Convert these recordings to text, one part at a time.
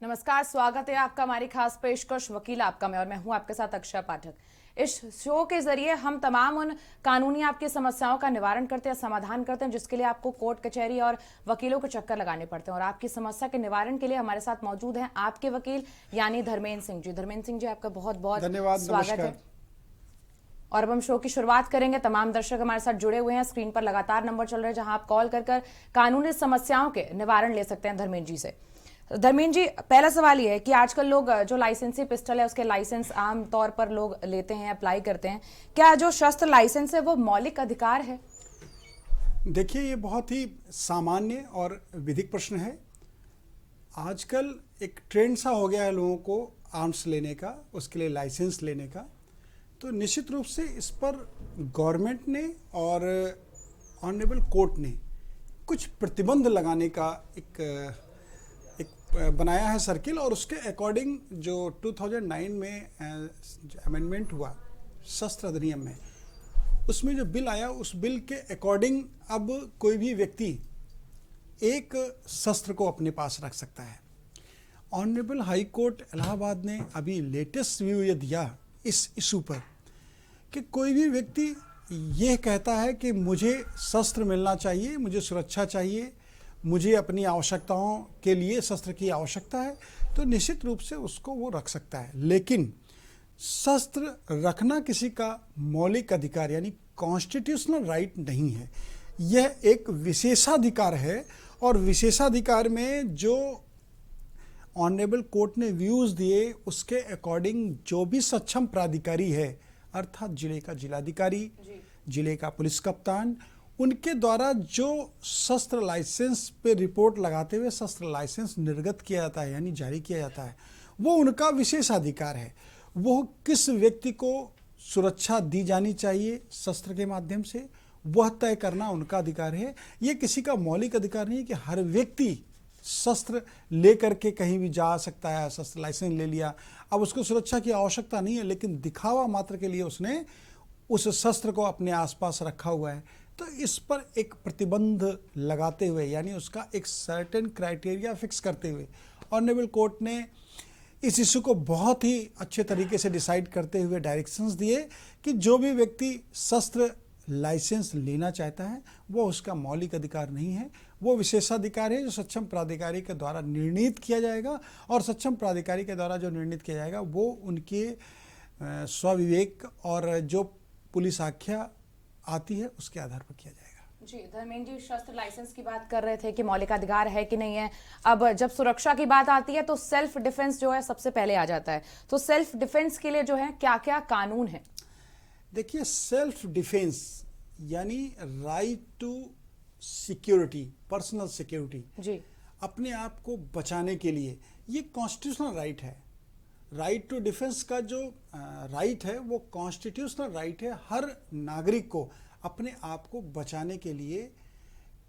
नमस्कार, स्वागत है आपका हमारी खास पेशकश वकील आपका मैं, और मैं हूं आपके साथ अक्षय पाठक। इस शो के जरिए हम तमाम उन कानूनी आपकी समस्याओं का निवारण करते हैं, समाधान करते हैं, जिसके लिए आपको कोर्ट कचहरी और वकीलों के चक्कर लगाने पड़ते हैं। और आपकी समस्या के निवारण के लिए हमारे साथ मौजूद हैं आपके वकील यानी धर्मेंद्र सिंह जी। धर्मेंद्र सिंह जी, आपका बहुत बहुत धन्यवाद, स्वागत है। और अब हम शो की शुरुआत करेंगे। तमाम दर्शक हमारे साथ जुड़े हुए हैं, स्क्रीन पर लगातार नंबर चल रहे हैं जहां आप कॉल कर कानूनी समस्याओं के निवारण ले सकते हैं धर्मेंद्र जी से। धर्मेंद्र जी, पहला सवाल ये है कि आजकल लोग जो लाइसेंसी पिस्टल है उसके लाइसेंस आम तौर पर लोग लेते हैं, अप्लाई करते हैं। क्या जो शस्त्र लाइसेंस है वो मौलिक अधिकार है? देखिए, ये बहुत ही सामान्य और विधिक प्रश्न है। आजकल एक ट्रेंड सा हो गया है लोगों को आर्म्स लेने का, उसके लिए लाइसेंस लेने का। तो निश्चित रूप से इस पर गवर्नमेंट ने और ऑनरेबल कोर्ट ने कुछ प्रतिबंध लगाने का एक बनाया है सर्किल, और उसके अकॉर्डिंग जो 2009 में अमेंडमेंट हुआ शस्त्र अधिनियम में, उसमें जो बिल आया उस बिल के अकॉर्डिंग अब कोई भी व्यक्ति एक शस्त्र को अपने पास रख सकता है। ऑनरेबल हाई कोर्ट इलाहाबाद ने अभी लेटेस्ट व्यू ये दिया इस इशू पर कि कोई भी व्यक्ति ये कहता है कि मुझे शस्त्र मिलना चाहिए, मुझे सुरक्षा चाहिए, मुझे अपनी आवश्यकताओं के लिए शस्त्र की आवश्यकता है, तो निश्चित रूप से उसको वो रख सकता है। लेकिन शस्त्र रखना किसी का मौलिक अधिकार यानी कॉन्स्टिट्यूशनल राइट नहीं है। यह एक विशेषाधिकार है, और विशेषाधिकार में जो ऑनरेबल कोर्ट ने व्यूज दिए उसके अकॉर्डिंग जो भी सक्षम प्राधिकारी है, अर्थात जिले का जिलाधिकारी, जिले का पुलिस कप्तान, उनके द्वारा जो शस्त्र लाइसेंस पे रिपोर्ट लगाते हुए शस्त्र लाइसेंस निर्गत किया जाता है यानी जारी किया जाता है, वो उनका विशेष अधिकार है। वो किस व्यक्ति को सुरक्षा दी जानी चाहिए शस्त्र के माध्यम से, वह तय करना उनका अधिकार है। ये किसी का मौलिक अधिकार नहीं है कि हर व्यक्ति शस्त्र लेकर के कहीं भी जा सकता है। शस्त्र लाइसेंस ले लिया, अब उसको सुरक्षा की आवश्यकता नहीं है, लेकिन दिखावा मात्र के लिए उसने उस शस्त्र को अपने आसपास रखा हुआ है। तो इस पर एक प्रतिबंध लगाते हुए यानी उसका एक सर्टेन क्राइटेरिया फिक्स करते हुए ऑनरेबल कोर्ट ने इस इशू को बहुत ही अच्छे तरीके से डिसाइड करते हुए डायरेक्शंस दिए कि जो भी व्यक्ति शस्त्र लाइसेंस लेना चाहता है वो उसका मौलिक अधिकार नहीं है, वो विशेषाधिकार है जो सक्षम प्राधिकारी के द्वारा निर्णीत किया जाएगा, और सक्षम प्राधिकारी के द्वारा जो निर्णीत किया जाएगा वो उनके स्वविवेक और जो पुलिस आख्या आती है उसके आधार पर किया जाएगा। जी, धर्मेंद्र जी, शस्त्र लाइसेंस की बात कर रहे थे कि मौलिक अधिकार है कि नहीं है। अब जब सुरक्षा की बात आती है तो सेल्फ डिफेंस जो है सबसे पहले आ जाता है। तो सेल्फ डिफेंस के लिए जो है क्या क्या कानून है? देखिए, सेल्फ डिफेंस यानी right to security, personal security, जी, अपने आप को बचाने के लिए, ये कॉन्स्टिट्यूशनल राइट है। राइट टू डिफेंस का जो राइट है वो कॉन्स्टिट्यूशनल राइट है। हर नागरिक को अपने आप को बचाने के लिए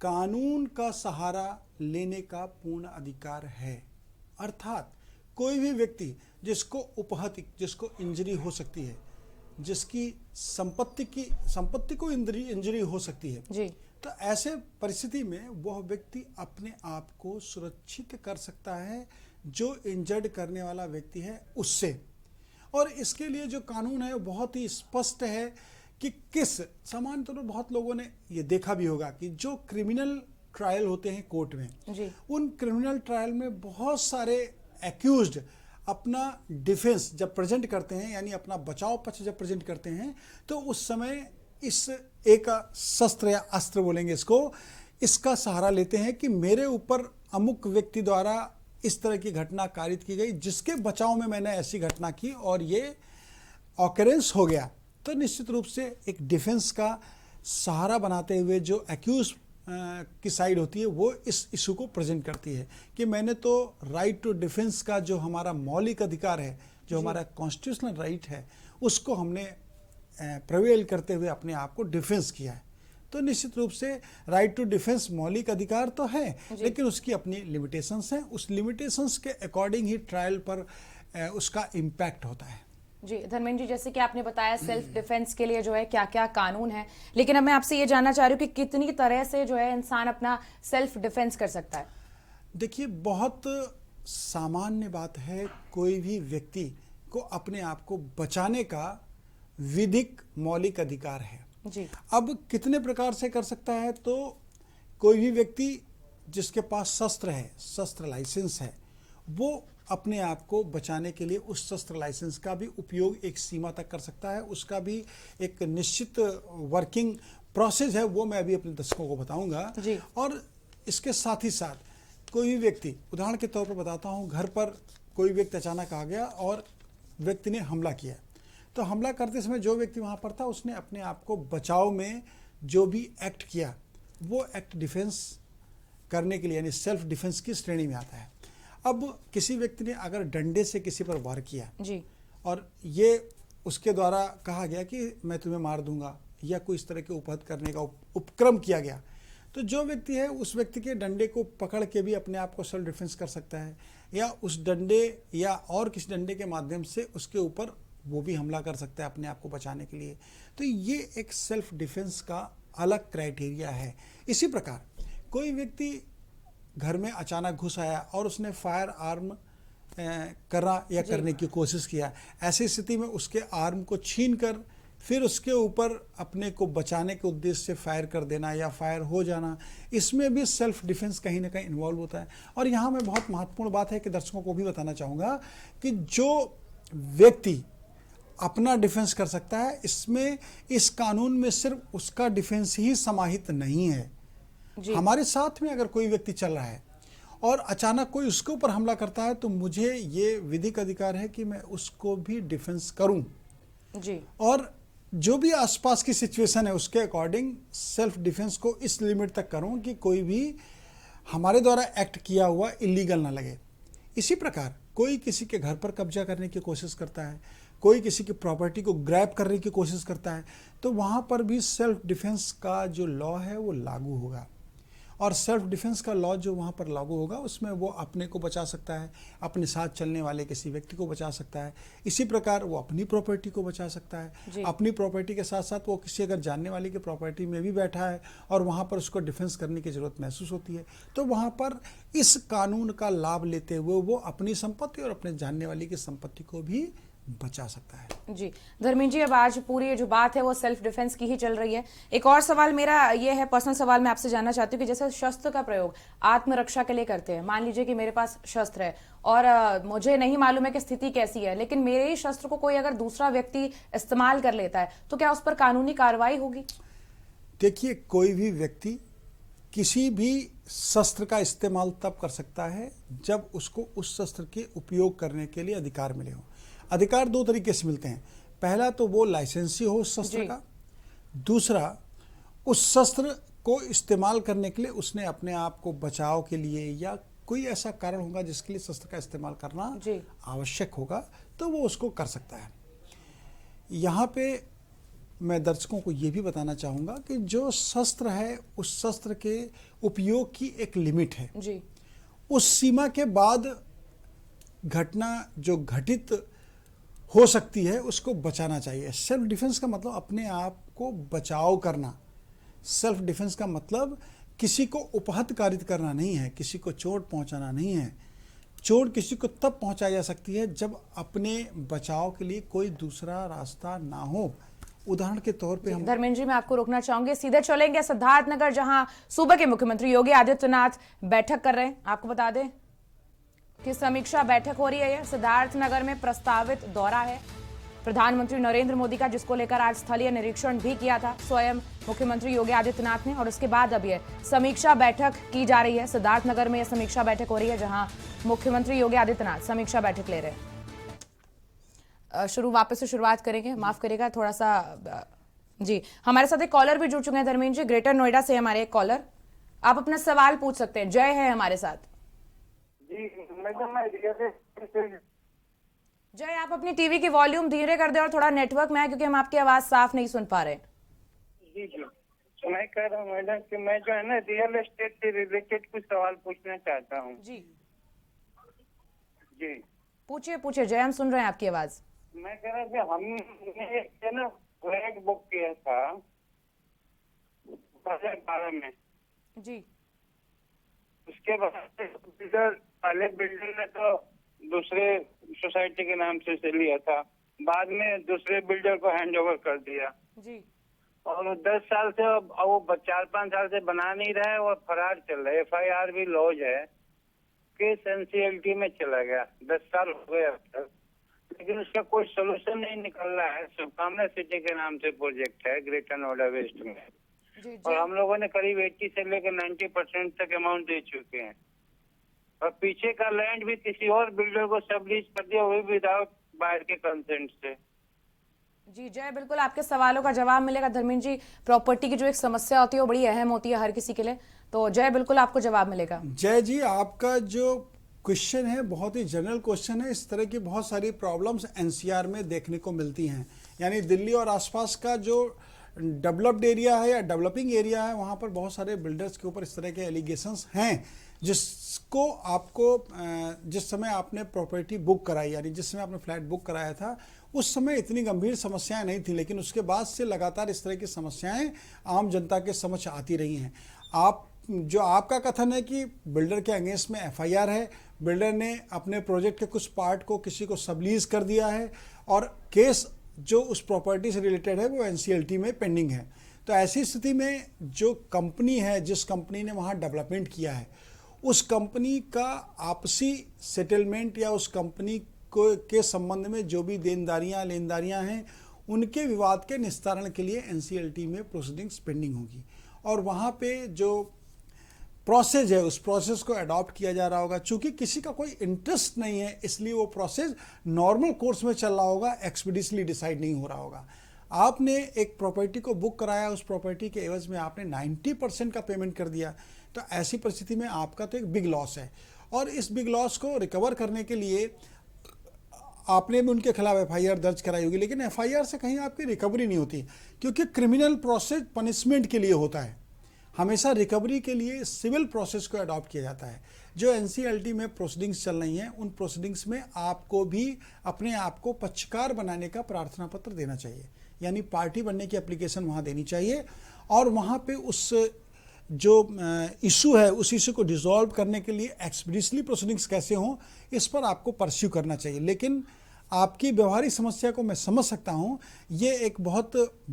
कानून का सहारा लेने का पूर्ण अधिकार है। अर्थात कोई भी व्यक्ति जिसको उपहति, जिसको इंजरी हो सकती है, जिसकी संपत्ति को इंजरी हो सकती है जी, तो ऐसे परिस्थिति में वह व्यक्ति अपने आप को सुरक्षित कर सकता है जो इंजर्ड करने वाला व्यक्ति है उससे। और इसके लिए जो कानून है वो बहुत ही स्पष्ट है कि किस सामान्य तौर पर बहुत लोगों ने ये देखा भी होगा कि जो क्रिमिनल ट्रायल होते हैं कोर्ट में जी, उन क्रिमिनल ट्रायल में बहुत सारे एक्यूज्ड अपना डिफेंस जब प्रेजेंट करते हैं यानी अपना बचाव पक्ष जब प्रेजेंट करते हैं तो उस समय इस एक शस्त्र या अस्त्र बोलेंगे इसको, इसका सहारा लेते हैं कि मेरे ऊपर अमुक व्यक्ति द्वारा इस तरह की घटना कारित की गई जिसके बचाव में मैंने ऐसी घटना की और ये ऑकरेंस हो गया। तो निश्चित रूप से एक डिफेंस का सहारा बनाते हुए जो एक्यूज की साइड होती है वो इस इशू को प्रेजेंट करती है कि मैंने तो राइट टू डिफेंस का जो हमारा मौलिक अधिकार है, जो हमारा कॉन्स्टिट्यूशनल राइट है, उसको हमने प्रिवेल करते हुए अपने आप को डिफेंस किया है। तो निश्चित रूप से राइट टू डिफेंस मौलिक अधिकार तो है, लेकिन उसकी अपनी लिमिटेशंस हैं। उस लिमिटेशंस के अकॉर्डिंग ही ट्रायल पर उसका इम्पैक्ट होता है। जी, धर्मेंद्र जी, जैसे कि आपने बताया सेल्फ डिफेंस के लिए जो है क्या क्या कानून है, लेकिन अब मैं आपसे ये जानना चाह रही हूँ कि कितनी तरह से जो है इंसान अपना सेल्फ डिफेंस कर सकता है? देखिए, बहुत सामान्य बात है, कोई भी व्यक्ति को अपने आप को बचाने का विधिक मौलिक अधिकार है। जी। अब कितने प्रकार से कर सकता है, तो कोई भी व्यक्ति जिसके पास शस्त्र है, शस्त्र लाइसेंस है, वो अपने आप को बचाने के लिए उस शस्त्र लाइसेंस का भी उपयोग एक सीमा तक कर सकता है। उसका भी एक निश्चित वर्किंग प्रोसेस है, वो मैं अभी अपने दर्शकों को बताऊंगा। जी। और इसके साथ ही साथ कोई भी व्यक्ति, उदाहरण के तौर पर बताता हूँ, घर पर कोई व्यक्ति अचानक आ गया और व्यक्ति ने हमला किया, तो हमला करते समय जो व्यक्ति वहाँ पर था उसने अपने आप को बचाव में जो भी एक्ट किया वो एक्ट डिफेंस करने के लिए यानी सेल्फ डिफेंस की श्रेणी में आता है। अब किसी व्यक्ति ने अगर डंडे से किसी पर वार किया जी। और ये उसके द्वारा कहा गया कि मैं तुम्हें मार दूंगा या कोई इस तरह के उपहत करने का उपक्रम किया गया, तो जो व्यक्ति है उस व्यक्ति के डंडे को पकड़ के भी अपने आप को सेल्फ डिफेंस कर सकता है, या उस डंडे या और किसी डंडे के माध्यम से उसके ऊपर वो भी हमला कर सकता है अपने आप को बचाने के लिए। तो ये एक सेल्फ डिफेंस का अलग क्राइटेरिया है। इसी प्रकार कोई व्यक्ति घर में अचानक घुस आया और उसने फायर आर्म करा या करने की कोशिश किया, ऐसी स्थिति में उसके आर्म को छीनकर फिर उसके ऊपर अपने को बचाने के उद्देश्य से फायर कर देना या फायर हो जाना, इसमें भी सेल्फ डिफेंस कहीं ना कहीं इन्वॉल्व होता है। और यहाँ मैं बहुत महत्वपूर्ण बात है कि दर्शकों को भी बताना चाहूँगा कि जो व्यक्ति अपना डिफेंस कर सकता है, इसमें इस कानून में सिर्फ उसका डिफेंस ही समाहित नहीं है। हमारे साथ में अगर कोई व्यक्ति चल रहा है और अचानक कोई उसके ऊपर हमला करता है, तो मुझे ये विधिक अधिकार है कि मैं उसको भी डिफेंस करूं जी। और जो भी आसपास की सिचुएशन है उसके अकॉर्डिंग सेल्फ डिफेंस को इस लिमिट तक करूं कि कोई भी हमारे द्वारा एक्ट किया हुआ इलीगल ना लगे। इसी प्रकार कोई किसी के घर पर कब्जा करने की कोशिश करता है, कोई किसी की प्रॉपर्टी को ग्रैब करने की कोशिश करता है, तो वहाँ पर भी सेल्फ डिफेंस का जो लॉ है वो लागू होगा। और सेल्फ डिफेंस का लॉ जो वहाँ पर लागू होगा उसमें वो अपने को बचा सकता है, अपने साथ चलने वाले किसी व्यक्ति को बचा सकता है। इसी प्रकार वो अपनी प्रॉपर्टी को बचा सकता है। अपनी प्रॉपर्टी के साथ साथ वो किसी अगर जानने वाले की प्रॉपर्टी में भी बैठा है और वहाँ पर उसको डिफेंस करने की ज़रूरत महसूस होती है, तो वहाँ पर इस कानून का लाभ लेते हुए वो अपनी संपत्ति और अपने जानने वाले की संपत्ति को भी बचा सकता है। जी धर्मेंद्र जी, अब आज पूरी जो बात है वो सेल्फ डिफेंस की ही चल रही है। एक और सवाल मेरा ये है, पर्सनल सवाल मैं आपसे जानना चाहती हूँ कि जैसे शस्त्र का प्रयोग आत्मरक्षा के लिए करते हैं, मान लीजिए कि मेरे पास शस्त्र है और मुझे नहीं मालूम है कि स्थिति कैसी है, लेकिन मेरे ही शस्त्र को कोई अगर दूसरा व्यक्ति इस्तेमाल कर लेता है, तो क्या उस पर कानूनी कार्रवाई होगी? देखिए, कोई भी व्यक्ति किसी भी शस्त्र का इस्तेमाल तब कर सकता है जब उसको उस शस्त्र के उपयोग करने के लिए अधिकार मिले हो। अधिकार दो तरीके से मिलते हैं। पहला तो वो लाइसेंसी हो उस शस्त्र का, दूसरा उस शस्त्र को इस्तेमाल करने के लिए उसने अपने आप को बचाव के लिए या कोई ऐसा कारण होगा जिसके लिए शस्त्र का इस्तेमाल करना आवश्यक होगा, तो वो उसको कर सकता है। यहाँ पे मैं दर्शकों को ये भी बताना चाहूँगा कि जो शस्त्र है उस शस्त्र के उपयोग की एक लिमिट है जी। उस सीमा के बाद घटना जो घटित हो सकती है उसको बचाना चाहिए। सेल्फ डिफेंस का मतलब अपने आप को बचाव करना। सेल्फ डिफेंस का मतलब किसी को उपहत कारित करना नहीं है, किसी को चोट पहुंचाना नहीं है। चोट किसी को तब पहुंचाई जा सकती है जब अपने बचाव के लिए कोई दूसरा रास्ता ना हो। उदाहरण के तौर पे हम धर्मेंद्र जी, मैं आपको रोकना चाहूंगी, सीधे चलेंगे सिद्धार्थनगर, जहां सूबे के मुख्यमंत्री योगी आदित्यनाथ बैठक कर रहे हैं। आपको बता दें कि समीक्षा बैठक हो रही है। सिद्धार्थनगर में प्रस्तावित दौरा है प्रधानमंत्री नरेंद्र मोदी का, जिसको लेकर आज स्थलीय निरीक्षण भी किया था स्वयं मुख्यमंत्री योगी आदित्यनाथ ने, और उसके बाद अब यह समीक्षा बैठक की जा रही है। सिद्धार्थनगर में यह समीक्षा बैठक हो रही है जहां मुख्यमंत्री योगी आदित्यनाथ समीक्षा बैठक ले रहे हैं। वापस से शुरुआत करेंगे, माफ करिएगा थोड़ा सा। जी, हमारे साथ एक कॉलर भी जुड़ चुके हैं धर्मेंद्र जी, ग्रेटर नोएडा से हमारे एक कॉलर, आप अपना सवाल पूछ सकते हैं। जय है हमारे साथ। जी जय, आप अपनी टीवी की वॉल्यूम धीरे कर दें और थोड़ा नेटवर्क में आए, क्योंकि हम आपकी आवाज साफ नहीं सुन पा रहे हैं। जी जी, तो मैं कह रहा हूँ मैडम कि मैं जो है ना रियल एस्टेट से रिलेटेड कुछ सवाल पूछना चाहता हूँ। जी जी पूछिए पूछिए जय, हम सुन रहे हैं आपकी आवाज। मैं कह रहा था हमने ना फ्लैट बुक किया था 2012 में। जी। उसके बाद पहले बिल्डर ने तो दूसरे सोसाइटी के नाम से लिया था, बाद में दूसरे बिल्डर को हैंड ओवर कर दिया जी और 10 साल से अब वो 4-5 साल से बना नहीं रहा है और फरार चल रहा है। FIR भी लॉज है, केस NCLT में चला गया, 10 साल हो गए अब तक, लेकिन उसका कोई सोल्यूशन नहीं निकल रहा है। शुभकामना सिटी के नाम से प्रोजेक्ट है ग्रेटर नोएडा वेस्ट में, जी और जी हम लोगों ने करीब 80 से लेकर 90% तक अमाउंट दे चुके हैं, और पीछे का लैंड भी किसी और बिल्डर को सबलीज कर दिया, वो भी विदाउट बायर के कंसेंट से। जी जय, बिल्कुल आपके सवालों का जवाब मिलेगा धर्मेंद्र जी। प्रॉपर्टी की जो एक समस्या होती है वो बड़ी अहम होती है हर किसी के लिए, तो जय बिल्कुल आपको जवाब मिलेगा। जय जी, आपका जो क्वेश्चन है बहुत ही जनरल क्वेश्चन है। इस तरह की बहुत सारी प्रॉब्लम्स NCR में देखने को मिलती हैं, यानी दिल्ली और आसपास का जो डेवलप्ड एरिया है या डेवलपिंग एरिया है, वहाँ पर बहुत सारे बिल्डर्स के ऊपर इस तरह के एलिगेशंस हैं, जिसको आपको जिस समय आपने प्रॉपर्टी बुक कराई, यानी जिस समय आपने फ्लैट बुक कराया था, उस समय इतनी गंभीर समस्याएं नहीं थी, लेकिन उसके बाद से लगातार इस तरह की समस्याएं आम जनता के समक्ष आती रही हैं। जो आपका कथन है कि बिल्डर के अगेंस्ट में FIR है, बिल्डर ने अपने प्रोजेक्ट के कुछ पार्ट को किसी को सबलीज कर दिया है, और केस जो उस प्रॉपर्टी से रिलेटेड है वो NCLT में पेंडिंग है। तो ऐसी स्थिति में जो कंपनी है, जिस कंपनी ने वहाँ डेवलपमेंट किया है, उस कंपनी का आपसी सेटलमेंट या उस कंपनी को के संबंध में जो भी लेनदारियाँ हैं, उनके विवाद के निस्तारण के लिए NCLT में प्रोसीडिंग्स पेंडिंग होगी, और वहाँ पे जो प्रोसेस है उस प्रोसेस को अडॉप्ट किया जा रहा होगा। चूंकि किसी का कोई इंटरेस्ट नहीं है, इसलिए वो प्रोसेस नॉर्मल कोर्स में चल रहा होगा, एक्सपीडिशली डिसाइड नहीं हो रहा होगा। आपने एक प्रॉपर्टी को बुक कराया, उस प्रॉपर्टी के एवज में आपने 90% का पेमेंट कर दिया, तो ऐसी परिस्थिति में आपका तो एक बिग लॉस है, और इस बिग लॉस को रिकवर करने के लिए आपने भी उनके खिलाफ FIR दर्ज कराई होगी, लेकिन FIR से कहीं आपकी रिकवरी नहीं होती, क्योंकि क्रिमिनल प्रोसेस पनिशमेंट के लिए होता है। हमेशा रिकवरी के लिए सिविल प्रोसेस को अडॉप्ट किया जाता है। जो NCLT में प्रोसीडिंग्स चल रही हैं, उन प्रोसीडिंग्स में आपको भी अपने आप को पक्षकार बनाने का प्रार्थना पत्र देना चाहिए, यानी पार्टी बनने की एप्लीकेशन वहाँ देनी चाहिए, और वहाँ पे उस जो इशू है उस इशू को डिसॉल्व करने के लिए एक्सपीडिशली प्रोसीडिंग्स कैसे हों, इस पर आपको परस्यू करना चाहिए। लेकिन आपकी व्यवहारिक समस्या को मैं समझ सकता हूँ, ये एक बहुत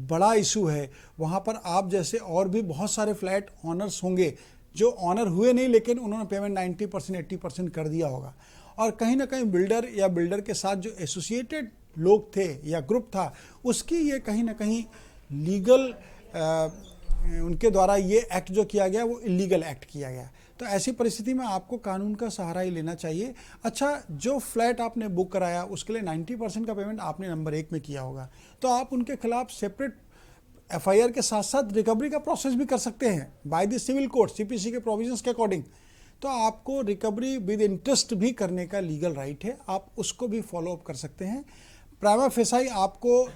बड़ा इशू है। वहाँ पर आप जैसे और भी बहुत सारे फ्लैट ऑनर्स होंगे जो ऑनर हुए नहीं, लेकिन उन्होंने पेमेंट 90% 80% कर दिया होगा, और कहीं ना कहीं बिल्डर या बिल्डर के साथ जो एसोसिएटेड लोग थे या ग्रुप था, उसकी ये कहीं ना कहीं लीगल उनके द्वारा ये एक्ट जो किया गया वो इलीगल एक्ट किया गया। तो ऐसी परिस्थिति में आपको कानून का सहारा ही लेना चाहिए। अच्छा, जो फ्लैट आपने बुक कराया उसके लिए 90% का पेमेंट आपने नंबर 1 में किया होगा, तो आप उनके खिलाफ सेपरेट FIR के साथ साथ रिकवरी का प्रोसेस भी कर सकते हैं by the civil code CPC के प्रोविजंस के अकॉर्डिंग। तो आपको रिकवरी विद इंटरेस्ट भी करने का लीगल राइट है, आप उसको भी फॉलो अप कर सकते हैं। प्राइमा फेसाई आपको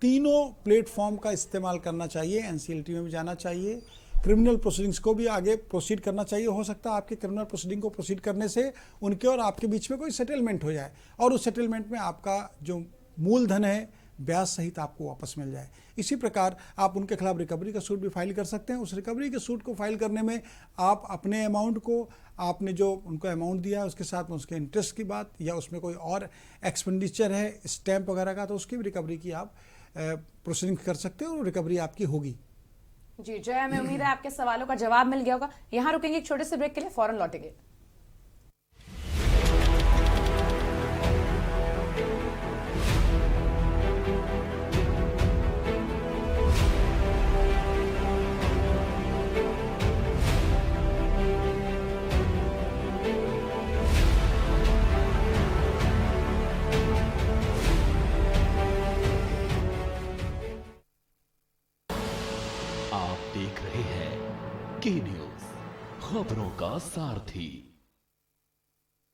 तीनों प्लेटफॉर्म का इस्तेमाल करना चाहिए, NCLT में भी जाना चाहिए, क्रिमिनल प्रोसीडिंग्स को भी आगे प्रोसीड करना चाहिए। हो सकता है आपके क्रिमिनल प्रोसीडिंग को प्रोसीड करने से उनके और आपके बीच में कोई सेटलमेंट हो जाए, और उस सेटलमेंट में आपका जो मूलधन है ब्याज सहित आपको वापस मिल जाए। इसी प्रकार आप उनके खिलाफ रिकवरी का सूट भी फाइल कर सकते हैं। उस रिकवरी के सूट को फाइल करने में आप अपने अमाउंट को, आपने जो उनको अमाउंट दिया उसके साथ में उसके इंटरेस्ट की बात, या उसमें कोई और एक्सपेंडिचर है स्टैंप वगैरह का, तो उसकी भी रिकवरी की आप प्रोसीडिंग कर सकते हो और रिकवरी आपकी होगी। जी जय, हमें उम्मीद है आपके सवालों का जवाब मिल गया होगा। यहाँ रुकेंगे एक छोटे से ब्रेक के लिए, फौरन लौटेंगे। आप देख रहे हैं के न्यूज, खबरों का सारथी।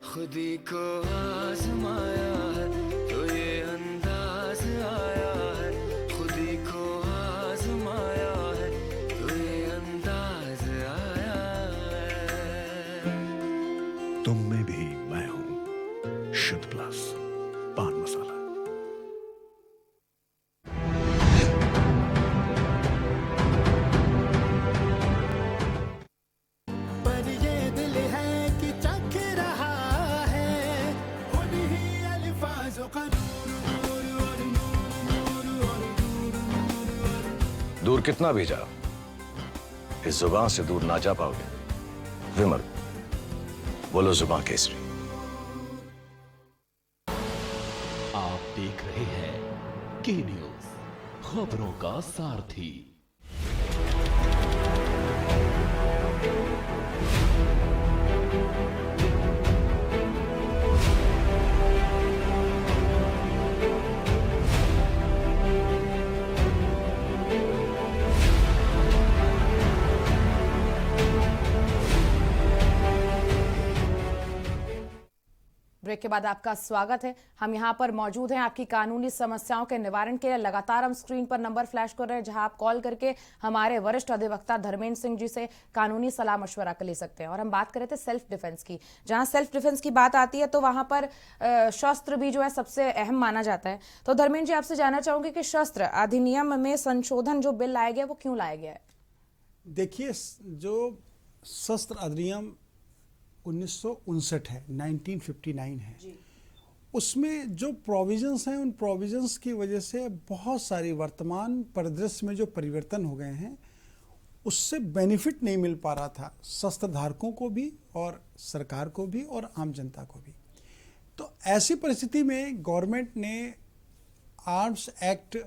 खुदी को आजमाया है तो ये अंदाज आया है, खुदी को आजमाया है तो ये अंदाज आया है। तुम में भी मैं हूं, शुद्ध प्लस पान मसाला। पर ये दिल है कि चख रहा दूर कितना भी जाओ, इस जुबान से दूर ना जा पाओगे। विमल, बोलो जुबान केसरी। आप देख रहे हैं के न्यूज, खबरों का सारथी। ब्रेक के बाद आपका स्वागत है। हम यहाँ पर मौजूद हैं आपकी कानूनी समस्याओं के निवारण के लिए। लगातार हम स्क्रीन पर नंबर फ्लैश कर रहे हैं जहां आप कॉल करके हमारे वरिष्ठ अधिवक्ता धर्मेंद्र सिंह जी से कानूनी सलाह मशवरा कर ले सकते हैं। और हम बात कर रहे थे सेल्फ डिफेंस की। जहां सेल्फ डिफेंस की बात आती है तो वहां पर शस्त्र भी जो है सबसे अहम माना जाता है। तो धर्मेंद्र जी, आपसे जानना चाहूंगी कि शस्त्र अधिनियम में संशोधन जो बिल लाया गया वो क्यों लाया गया है? देखिए, जो शस्त्र अधिनियम 1959 है, 1959 है, उसमें जो प्रोविजंस हैं, उन प्रोविजंस की वजह से बहुत सारी वर्तमान परिदृश्य में जो परिवर्तन हो गए हैं, उससे बेनिफिट नहीं मिल पा रहा था शस्त्र धारकों को भी और सरकार को भी और आम जनता को भी। तो ऐसी परिस्थिति में गवर्नमेंट ने आर्म्स एक्ट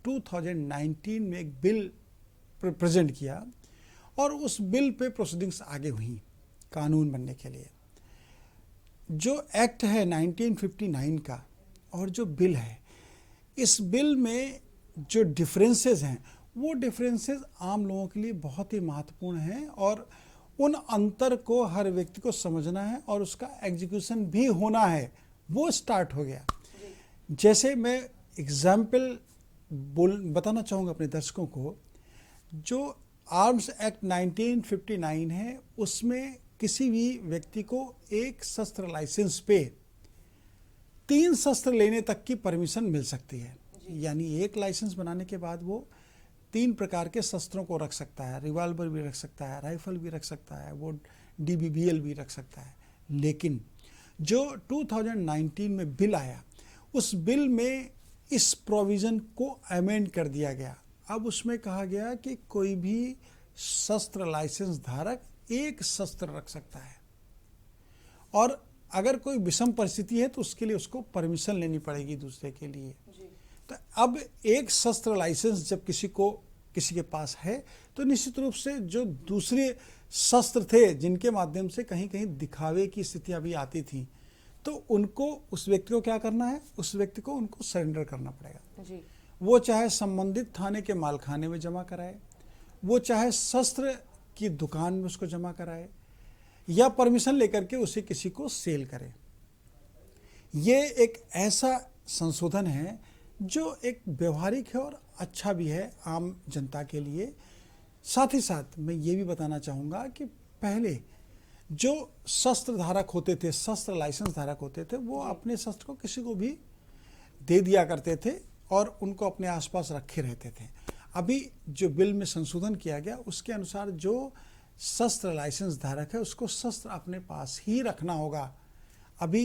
2019 में एक बिल प्रेजेंट किया और उस बिल पे प्रोसीडिंग्स आगे हुई कानून बनने के लिए। जो एक्ट है 1959 का और जो बिल है, इस बिल में जो डिफरेंसेस हैं वो डिफरेंसेस आम लोगों के लिए बहुत ही महत्वपूर्ण हैं और उन अंतर को हर व्यक्ति को समझना है और उसका एग्जीक्यूशन भी होना है, वो स्टार्ट हो गया। जैसे मैं एग्जाम्पल बताना चाहूँगा अपने दर्शकों को। जो आर्म्स एक्ट 1959 है, उसमें किसी भी व्यक्ति को एक शस्त्र लाइसेंस पे 3 शस्त्र लेने तक की परमिशन मिल सकती है। यानी एक लाइसेंस बनाने के बाद वो 3 प्रकार के शस्त्रों को रख सकता है। रिवॉल्वर भी रख सकता है, राइफल भी रख सकता है, वो DBBL भी रख सकता है। लेकिन जो 2019 में बिल आया, उस बिल में इस प्रोविज़न को अमेंड कर दिया गया। अब उसमें कहा गया कि कोई भी शस्त्र लाइसेंस धारक एक शस्त्र रख सकता है और अगर कोई विषम परिस्थिति है तो उसके लिए उसको परमिशन लेनी पड़ेगी दूसरे के लिए। तो अब एक शस्त्र लाइसेंस जब किसी के पास है तो निश्चित रूप से जो दूसरे शस्त्र थे जिनके माध्यम से कहीं कहीं दिखावे की स्थितियां भी आती थी, तो उनको उस व्यक्ति को क्या करना है, उस व्यक्ति को उनको सरेंडर करना पड़ेगा जी। वो चाहे संबंधित थाने के मालखाने में जमा कराए, वो चाहे शस्त्र की दुकान में उसको जमा कराए या परमिशन लेकर के उसे किसी को सेल करे। ये एक ऐसा संशोधन है जो एक व्यवहारिक है और अच्छा भी है आम जनता के लिए। साथ ही साथ मैं ये भी बताना चाहूँगा कि पहले जो शस्त्र धारक होते थे, शस्त्र लाइसेंस धारक होते थे, वो अपने शस्त्र को किसी को भी दे दिया करते थे और उनको अपने आसपास रखे रहते थे। अभी जो बिल में संशोधन किया गया उसके अनुसार जो शस्त्र लाइसेंस धारक है उसको शस्त्र अपने पास ही रखना होगा। अभी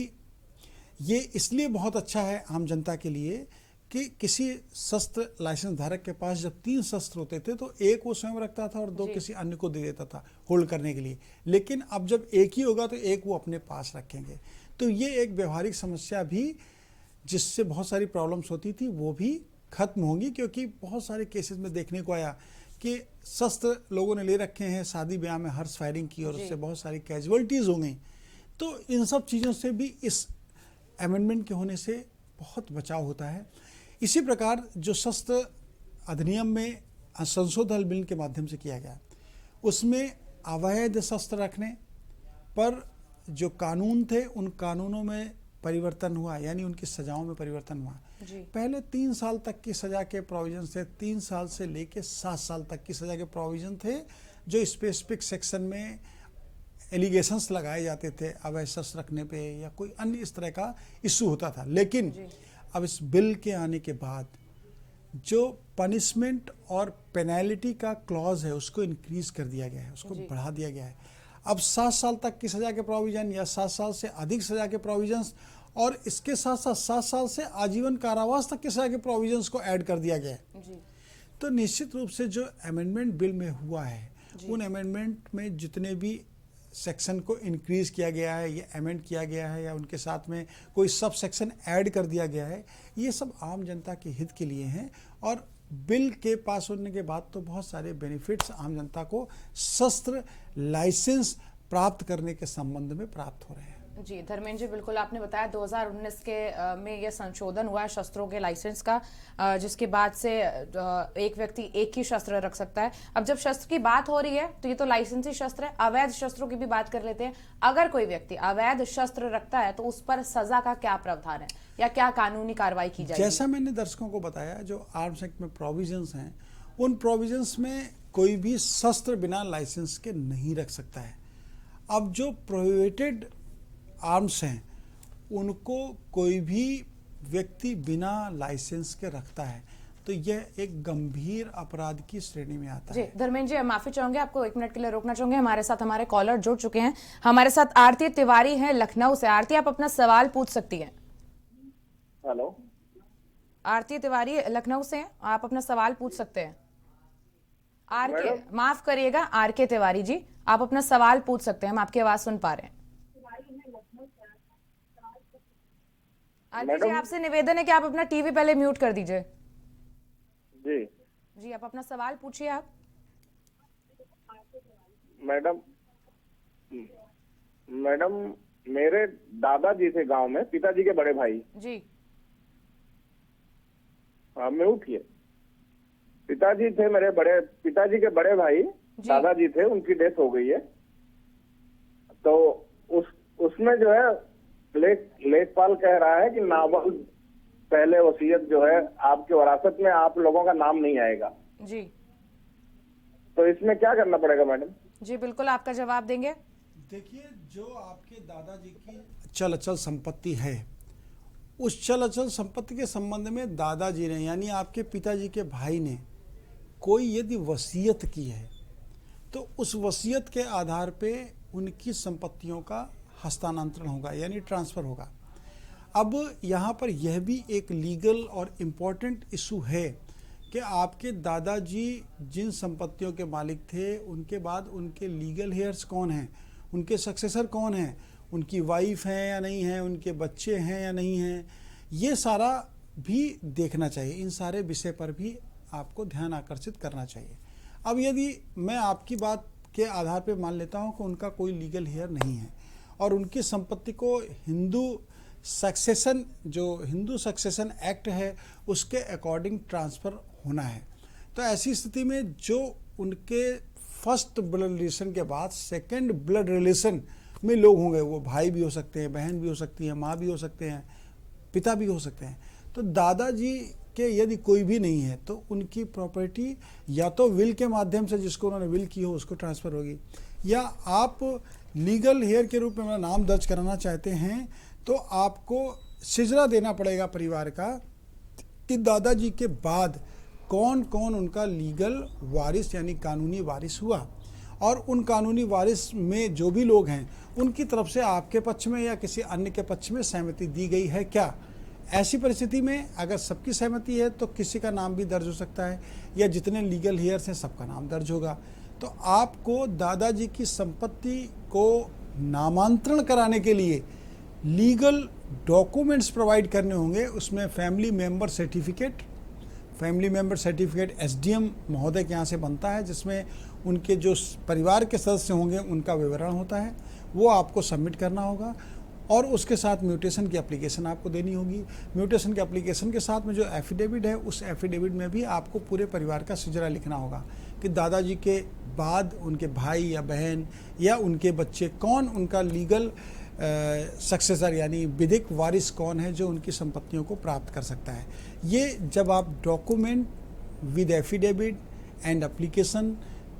ये इसलिए बहुत अच्छा है आम जनता के लिए कि किसी शस्त्र लाइसेंस धारक के पास जब 3 शस्त्र होते थे तो एक वो स्वयं रखता था और 2 किसी अन्य को दे देता था होल्ड करने के लिए। लेकिन अब जब एक ही होगा तो एक वो अपने पास रखेंगे। तो ये एक व्यवहारिक समस्या भी जिससे बहुत सारी प्रॉब्लम्स होती थी वो भी खत्म होंगी, क्योंकि बहुत सारे केसेस में देखने को आया कि शस्त्र लोगों ने ले रखे हैं, शादी ब्याह में हर्ष फायरिंग की और उससे बहुत सारी कैजुअलिटीज़ हो गई। तो इन सब चीज़ों से भी इस अमेंडमेंट के होने से बहुत बचाव होता है। इसी प्रकार जो शस्त्र अधिनियम में संशोधन बिल के माध्यम से किया गया, उसमें अवैध शस्त्र रखने पर जो कानून थे उन कानूनों में परिवर्तन हुआ, यानी उनकी सजाओं में परिवर्तन हुआ। पहले 3 साल तक की सजा के प्रोविजन थे, 3 साल से लेके 7 साल तक की सजा के प्रोविजन थे जो स्पेसिफिक सेक्शन में एलिगेशंस लगाए जाते थे अवैध शस्त्र रखने पे या कोई अन्य इस तरह का इशू होता था। लेकिन अब इस बिल के आने के बाद जो पनिशमेंट और पेनल्टी का क्लॉज है उसको इंक्रीज कर दिया गया है, उसको बढ़ा दिया गया है। अब 7 साल तक की सजा के प्रोविजन या 7 साल से अधिक सजा के प्रोविजंस और इसके साथ साथ 7 साल से आजीवन कारावास तक की सजा के प्रोविजंस को ऐड कर दिया गया है। तो निश्चित रूप से जो अमेंडमेंट बिल में हुआ है, उन अमेंडमेंट में जितने भी सेक्शन को इंक्रीज किया गया है या अमेंड किया गया है या उनके साथ में कोई सब सेक्शन ऐड कर दिया गया है, ये सब आम जनता के हित के लिए हैं। और बिल के पास होने के बाद तो बहुत सारे बेनिफिट्स आम जनता को शस्त्र लाइसेंस प्राप्त करने के संबंध में प्राप्त हो रहे हैं। जी धर्मेंद्र जी, बिल्कुल आपने बताया 2019 के में यह संशोधन हुआ है शस्त्रों के लाइसेंस का, जिसके बाद से एक व्यक्ति एक ही शस्त्र रख सकता है। अब जब शस्त्र की बात हो रही है तो ये तो लाइसेंसी शस्त्र है, अवैध शस्त्रों की भी बात कर लेते हैं। अगर कोई व्यक्ति अवैध शस्त्र रखता है तो उस पर सजा का क्या प्रावधान है या क्या कानूनी कार्रवाई की जाएगी? जैसा मैंने दर्शकों को बताया, जो आर्म्स एक्ट में प्रोविजंस हैं, उन प्रोविजंस में कोई भी शस्त्र बिना लाइसेंस के नहीं रख सकता है। अब जो प्रोहिबिटेड आर्म्स हैं उनको कोई भी व्यक्ति बिना लाइसेंस के रखता है तो यह एक गंभीर अपराध की श्रेणी में आता है। जी धर्मेंद्र जी, माफी चाहूंगे, आपको 1 मिनट के लिए रोकना चाहूंगे। हमारे साथ हमारे कॉलर जुड़ चुके हैं। हमारे साथ आरती तिवारी हैं लखनऊ से। आरती, आप अपना सवाल पूछ सकती हैं। हेलो, आरती तिवारी लखनऊ से हैं, आप अपना सवाल पूछ सकते हैं। माफ करिएगा आर के तिवारी जी, आप अपना सवाल पूछ सकते हैं, हम आपकी आवाज सुन पा रहे हैं। आरती जी, आपसे निवेदन है कि आप अपना टीवी पहले म्यूट कर दीजिए। जी जी, आप अपना सवाल पूछिए। आप मैडम मेरे दादाजी थे गांव में, पिताजी के बड़े भाई। जी हाँ, म्यूट किए। पिताजी थे मेरे बड़े, पिताजी के बड़े भाई दादाजी थे, उनकी डेथ हो गई है। तो उसमें जो है लेखपाल कह रहा है कि नावल पहले वसीयत जो है आपके वरासत में आप लोगों का नाम नहीं आएगा। जी, तो इसमें क्या करना पड़ेगा मैडम? जी बिल्कुल, आपका जवाब देंगे। देखिए, जो आपके दादाजी की चल अचल संपत्ति है, उस चल अचल संपत्ति के संबंध में दादाजी ने यानी आपके पिताजी के भाई ने कोई यदि वसीयत की है तो उस वसीयत के आधार पे उनकी संपत्तियों का हस्तांतरण होगा यानी ट्रांसफ़र होगा। अब यहाँ पर यह भी एक लीगल और इम्पॉर्टेंट इशू है कि आपके दादाजी जिन संपत्तियों के मालिक थे, उनके बाद उनके लीगल हेयर्स कौन हैं, उनके सक्सेसर कौन हैं, उनकी वाइफ हैं या नहीं हैं, उनके बच्चे हैं या नहीं हैं, ये सारा भी देखना चाहिए। इन सारे विषय पर भी आपको ध्यान आकर्षित करना चाहिए। अब यदि मैं आपकी बात के आधार पर मान लेता हूँ कि उनका कोई लीगल हेयर नहीं है और उनकी संपत्ति को हिंदू सक्सेशन एक्ट है उसके अकॉर्डिंग ट्रांसफ़र होना है, तो ऐसी स्थिति में जो उनके फर्स्ट ब्लड रिलेशन के बाद सेकंड ब्लड रिलेशन में लोग होंगे, वो भाई भी हो सकते हैं, बहन भी हो सकती है, माँ भी हो सकते हैं, पिता भी हो सकते हैं। तो दादाजी के यदि कोई भी नहीं है तो उनकी प्रॉपर्टी या तो विल के माध्यम से, जिसको उन्होंने विल की हो उसको ट्रांसफ़र होगी, या आप लीगल हेयर के रूप में अपना नाम दर्ज कराना चाहते हैं तो आपको सिजरा देना पड़ेगा परिवार का कि दादाजी के बाद कौन कौन उनका लीगल वारिस यानी कानूनी वारिस हुआ, और उन कानूनी वारिस में जो भी लोग हैं उनकी तरफ से आपके पक्ष में या किसी अन्य के पक्ष में सहमति दी गई है क्या। ऐसी परिस्थिति में अगर सबकी सहमति है तो किसी का नाम भी दर्ज हो सकता है या जितने लीगल हेयर्स हैं सबका नाम दर्ज होगा। तो आपको दादाजी की संपत्ति को नामांतरण कराने के लिए लीगल डॉक्यूमेंट्स प्रोवाइड करने होंगे। उसमें फैमिली मेंबर सर्टिफिकेट एसडीएम महोदय के यहाँ से बनता है, जिसमें उनके जो परिवार के सदस्य होंगे उनका विवरण होता है, वो आपको सबमिट करना होगा और उसके साथ म्यूटेशन की एप्लीकेशन आपको देनी होगी। म्यूटेशन के एप्लीकेशन के साथ में जो एफिडेविट है, उस एफिडेविट में भी आपको पूरे परिवार का सिजरा लिखना होगा कि दादाजी के बाद उनके भाई या बहन या उनके बच्चे कौन उनका लीगल सक्सेसर यानी विधिक वारिस कौन है जो उनकी संपत्तियों को प्राप्त कर सकता है। ये जब आप document with affidavit and application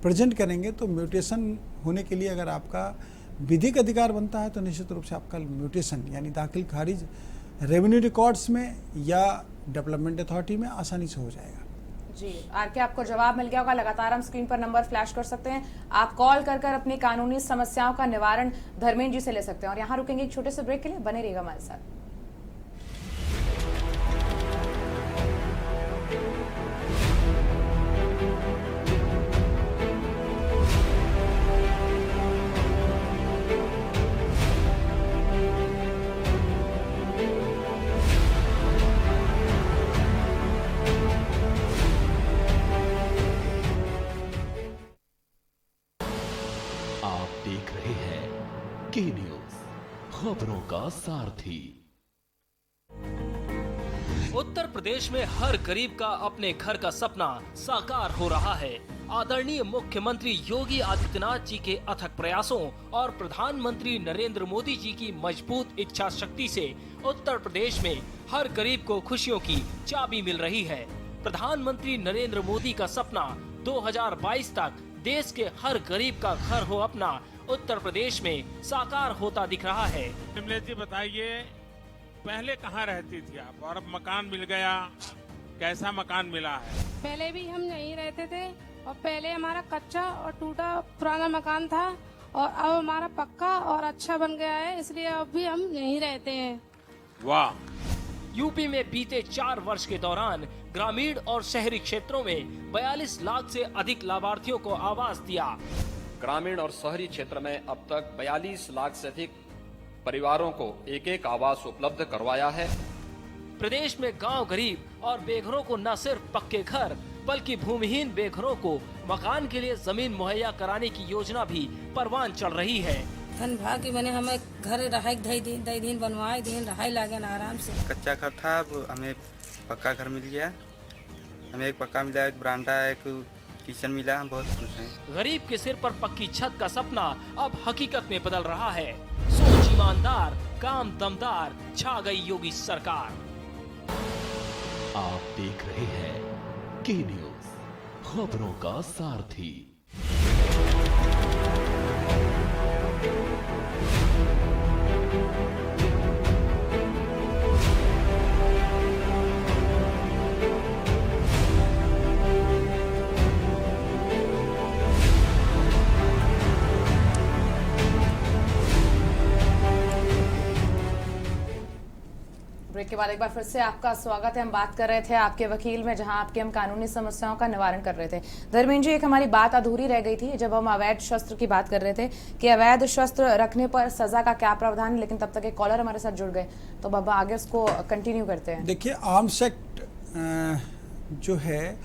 present करेंगे तो म्यूटेशन होने के लिए अगर आपका विधिक अधिकार बनता है तो निश्चित रूप से आपका म्यूटेशन यानी दाखिल खारिज रेवेन्यू रिकॉर्ड्स में या डेवलपमेंट अथॉरिटी में आसानी से हो जाएगा। जी, आरके आपको जवाब मिल गया होगा। लगातार हम स्क्रीन पर नंबर फ्लैश कर सकते हैं, आप कॉल कर अपनी कानूनी समस्याओं का निवारण धर्मेंद्र जी से ले सकते हैं। और यहाँ रुकेंगे एक छोटे से ब्रेक के लिए, बने रहिएगा हमारे साथ। के न्यूज, खबरों का सारथी। उत्तर प्रदेश में हर गरीब का अपने घर का सपना साकार हो रहा है। आदरणीय मुख्यमंत्री योगी आदित्यनाथ जी के अथक प्रयासों और प्रधानमंत्री नरेंद्र मोदी जी की मजबूत इच्छा शक्ति से उत्तर प्रदेश में हर गरीब को खुशियों की चाबी मिल रही है। प्रधानमंत्री नरेंद्र मोदी का सपना 2022 तक देश के हर गरीब का घर हो अपना उत्तर प्रदेश में साकार होता दिख रहा है। शिमले जी बताइए, पहले कहाँ रहती थी आप और अब मकान मिल गया, कैसा मकान मिला है? पहले भी हम यहीं रहते थे और पहले हमारा कच्चा और टूटा पुराना मकान था और अब हमारा पक्का और अच्छा बन गया है, इसलिए अब भी हम यहीं रहते हैं। वाह! यूपी में बीते 4 वर्ष के दौरान ग्रामीण और शहरी क्षेत्रों में 42 लाख से अधिक लाभार्थियों को आवास दिया। ग्रामीण और शहरी क्षेत्र में अब तक 42 लाख से अधिक परिवारों को एक आवास उपलब्ध करवाया है। प्रदेश में गांव गरीब और बेघरों को न सिर्फ पक्के घर बल्कि भूमिहीन बेघरों को मकान के लिए जमीन मुहैया कराने की योजना भी परवान चल रही है। धन भाग की मैंने हमें घर रहाई दई दिन बनवाए दिन रहाई लागे ना आराम से। कच्चा घर था, अब हमें पक्का घर मिल गया। हमें एक पक्का मिला, एक बरामदा, एक किचन मिला, हम बहुत खुश हैं। गरीब के सिर पर पक्की छत का सपना अब हकीकत में बदल रहा है। सोच ईमानदार, काम दमदार, छा गई योगी सरकार। आप देख रहे हैं के न्यूज, खबरों का सारथी। ब्रेक के बाद एक बार फिर से आपका स्वागत है। हम बात कर रहे थे आपके वकील में, जहां आपके हम कानूनी समस्याओं का निवारण कर रहे थे। धर्मेंद्र जी, एक हमारी बात अधूरी रह गई थी जब हम अवैध शस्त्र की बात कर रहे थे कि अवैध शस्त्र रखने पर सजा का क्या प्रावधान है, लेकिन तब तक एक कॉलर हमारे साथ जुड़ गए, तो बाबा आगे उसको कंटिन्यू करते हैं। देखिए, आर्म्स एक्ट जो है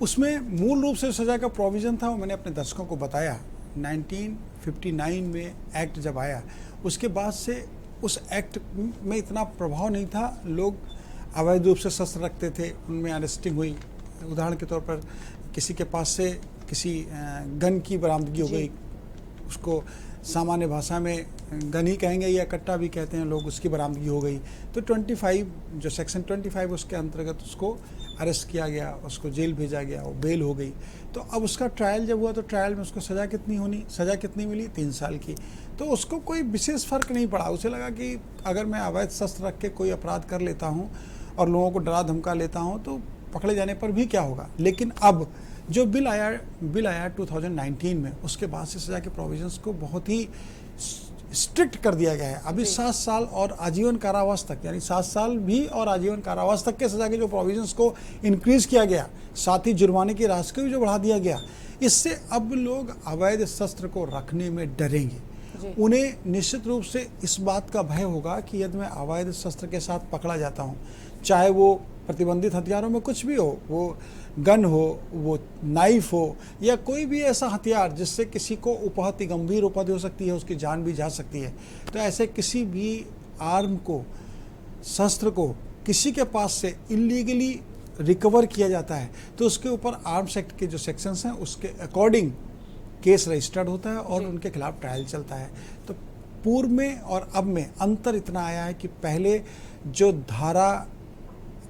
उसमें मूल रूप से सजा का प्रोविजन था, वो मैंने अपने दर्शकों को बताया। 1959 में एक्ट जब आया, उसके बाद से उस एक्ट में इतना प्रभाव नहीं था। लोग अवैध रूप से शस्त्र रखते थे, उनमें अरेस्टिंग हुई। उदाहरण के तौर पर किसी के पास से किसी गन की बरामदगी हो गई, उसको सामान्य भाषा में गन ही कहेंगे या कट्टा भी कहते हैं लोग, उसकी बरामदगी हो गई तो 25 जो सेक्शन 25 उसके अंतर्गत उसको अरेस्ट किया गया, उसको जेल भेजा गया, वो बेल हो गई। तो अब उसका ट्रायल जब हुआ तो ट्रायल में उसको सज़ा कितनी मिली? 3 साल की। तो उसको कोई विशेष फ़र्क नहीं पड़ा। उसे लगा कि अगर मैं अवैध शस्त्र रख के कोई अपराध कर लेता हूँ और लोगों को डरा धमका लेता हूँ तो पकड़े जाने पर भी क्या होगा। लेकिन अब जो बिल आया 2019 में, उसके बाद से सज़ा के प्रोविजंस को बहुत ही स्ट्रिक्ट कर दिया गया है। अभी 7 साल और आजीवन कारावास तक, यानी 7 साल भी और आजीवन कारावास तक के सज़ा के जो प्रोविजंस को इंक्रीज़ किया गया, साथ ही जुर्माने की राशि को भी जो बढ़ा दिया गया। इससे अब लोग अवैध शस्त्र को रखने में डरेंगे। उन्हें निश्चित रूप से इस बात का भय होगा कि यदि मैं अवैध शस्त्र के साथ पकड़ा जाता हूँ, चाहे वो प्रतिबंधित हथियारों में कुछ भी हो, वो गन हो, वो नाइफ हो या कोई भी ऐसा हथियार जिससे किसी को उपहति, गंभीर उपहति हो सकती है, उसकी जान भी जा सकती है, तो ऐसे किसी भी आर्म को, शस्त्र को किसी के पास से इलीगली रिकवर किया जाता है तो उसके ऊपर आर्म्स एक्ट के जो सेक्शंस हैं उसके अकॉर्डिंग केस रजिस्टर्ड होता है और उनके खिलाफ ट्रायल चलता है। तो पूर्व में और अब में अंतर इतना आया है कि पहले जो धारा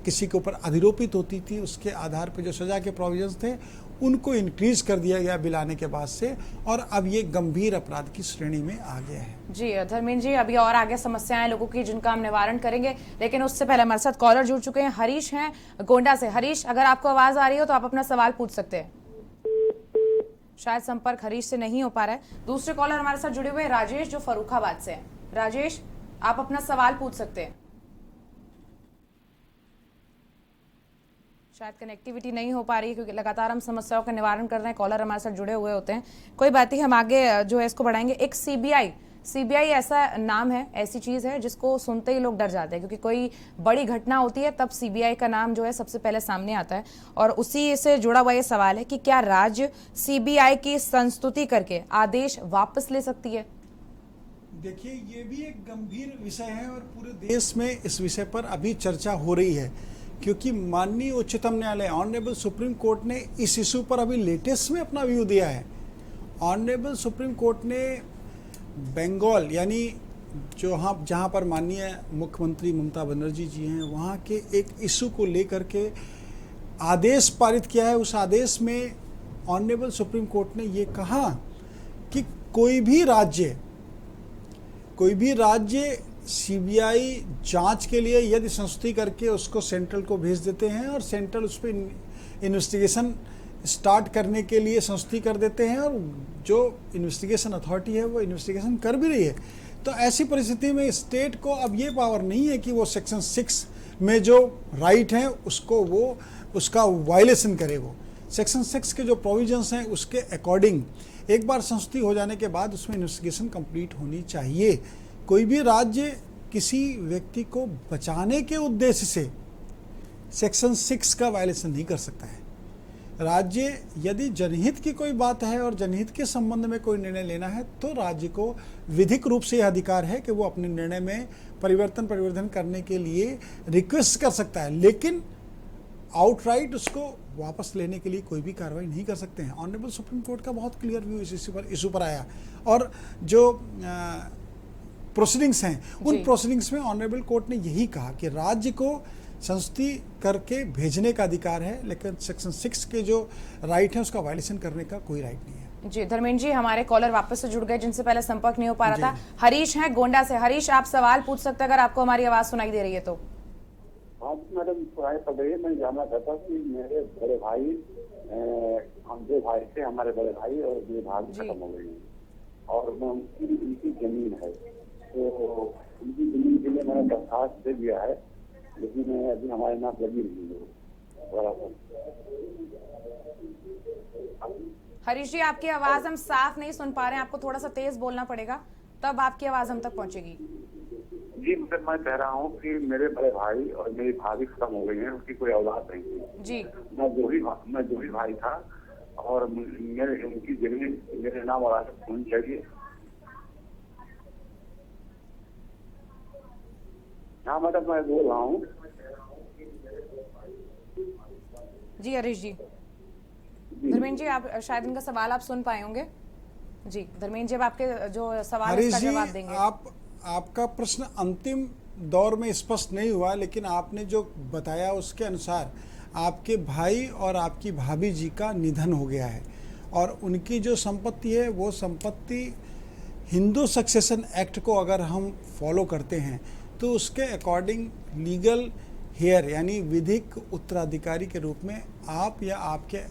किसी के ऊपर अधिरोपित होती थी, उसके आधार पर जो सजा के प्रोविजंस थे उनको इंक्रीज कर दिया गया बिल आने के बाद से, और अब ये गंभीर अपराध की श्रेणी में आ गया है। जी धर्मेंद्र जी, अभी और आगे समस्याएं लोगों की जिनका हम निवारण करेंगे, लेकिन उससे पहले हमारे साथ कॉलर जुड़ चुके हैं। हरीश हैं गोंडा से। हरीश, अगर आपको आवाज आ रही हो तो आप अपना सवाल पूछ सकते हैं। शायद संपर्क हरीश से नहीं हो पा रहा है। दूसरे कॉलर हमारे साथ जुड़े हुए हैं राजेश, जो फर्रुखाबाद से हैं। राजेश, आप अपना सवाल पूछ सकते हैं। शायद कनेक्टिविटी नहीं हो पा रही है क्योंकि लगातार हम समस्याओं का निवारण कर रहे हैं, कॉलर हमारे साथ जुड़े हुए होते हैं। कोई बात नहीं, हम आगे जो है इसको बढ़ाएंगे। एक सीबीआई ऐसा नाम है, ऐसी चीज है जिसको सुनते ही लोग डर जाते हैं, क्योंकि कोई बड़ी घटना होती है तब सीबीआई का नाम जो है सबसे पहले सामने आता है। और उसी से जुड़ा हुआ ये सवाल है कि क्या राज्य सीबीआई की संस्तुति करके आदेश वापस ले सकती है? देखिए, ये भी एक गंभीर विषय है और पूरे देश में इस विषय पर अभी चर्चा हो रही है, क्योंकि माननीय उच्चतम न्यायालय ऑनरेबल सुप्रीम कोर्ट ने इस इशू पर अभी लेटेस्ट में अपना व्यू दिया है। ऑनरेबल सुप्रीम कोर्ट ने बंगाल यानी जहाँ पर माननीय मुख्यमंत्री ममता बनर्जी जी हैं, वहाँ के एक इशू को लेकर के आदेश पारित किया है। उस आदेश में ऑनरेबल सुप्रीम कोर्ट ने ये कहा कि कोई भी राज्य सीबीआई जांच के लिए यदि संस्तुति करके उसको सेंट्रल को भेज देते हैं और सेंट्रल उस पर इन्वेस्टिगेशन स्टार्ट करने के लिए संस्तुति कर देते हैं और जो इन्वेस्टिगेशन अथॉरिटी है वो इन्वेस्टिगेशन कर भी रही है, तो ऐसी परिस्थिति में स्टेट को अब ये पावर नहीं है कि वो सेक्शन 6 में जो राइट है उसका वायलेशन करे। वो सेक्शन 6 के जो प्रोविजंस हैं उसके अकॉर्डिंग एक बार संस्तुति हो जाने के बाद उसमें इन्वेस्टिगेशन कंप्लीट होनी चाहिए। कोई भी राज्य किसी व्यक्ति को बचाने के उद्देश्य से सेक्शन 6 का वायलेशन नहीं कर सकता है। राज्य यदि जनहित की कोई बात है और जनहित के संबंध में कोई निर्णय लेना है तो राज्य को विधिक रूप से यह अधिकार है कि वो अपने निर्णय में परिवर्तन करने के लिए रिक्वेस्ट कर सकता है, लेकिन आउटराइट उसको वापस लेने के लिए कोई भी कार्रवाई नहीं कर सकते हैं। ऑनरेबल सुप्रीम कोर्ट का बहुत क्लियर व्यू इस इशू पर आया और जो प्रोसीडिंग्स हैं उन प्रोसीडिंग्स में ऑनरेबल कोर्ट ने यही कहा कि राज्य को संस्तुति करके भेजने का अधिकार है, लेकिन सेक्शन 6 के जो राइट है उसका वायलेशन करने का कोई राइट नहीं है। जी धर्मेंद्र जी, हमारे कॉलर वापस से जुड़ गए जिनसे पहले संपर्क नहीं हो पा रहा था। हरीश हैं गोंडा से। हरीश, आप सवाल पूछ सकते हैं अगर आपको हमारी आवाज सुनाई दे रही है तो। हाँ मैडम, सुनाई पड़ रही है। मैं जानना चाहता कि मेरे बड़े भाई, हम 2 भाई थे, हमारे बड़े भाई और 2 भाग खत्म हो गई और उनकी जमीन है, तो उनकी जमीन के लिए मैंने दरखास्त दे दिया है, लेकिन अभी हमारे नाम लगी नहीं है। हरीश जी, आपकी आवाज हम साफ नहीं सुन पा रहे हैं, आपको थोड़ा सा तेज बोलना पड़ेगा तब आपकी आवाज हम तक पहुंचेगी। जी मतलब मैं कह रहा हूँ कि मेरे बड़े भाई और मेरी भाभी खत्म हो गई हैं, उनकी कोई औलाद नहीं थी जी। मैं जो भी भाई था और उनकी जमीन मेरे नाम वरासत होनी चाहिए। हाँ मैडम, मैं बोल रहा हूँ। जी हरीश जी। धर्मेंद्र जी, आप शायद इनका सवाल आप सुन पाए होंगे। जी धर्मेंद्र जी, अब आपके जो सवाल है इसका जवाब देंगे। आपका प्रश्न अंतिम दौर में स्पष्ट नहीं हुआ, लेकिन आपने जो बताया उसके अनुसार आपके भाई और आपकी भाभी जी का निधन हो गया है और उनकी जो संपत्ति है वो संपत्ति हिंदू सक्सेशन एक्ट को अगर हम फॉलो करते हैं तो उसके अकॉर्डिंग लीगल हेयर यानी विधिक उत्तराधिकारी के रूप में आप या आपके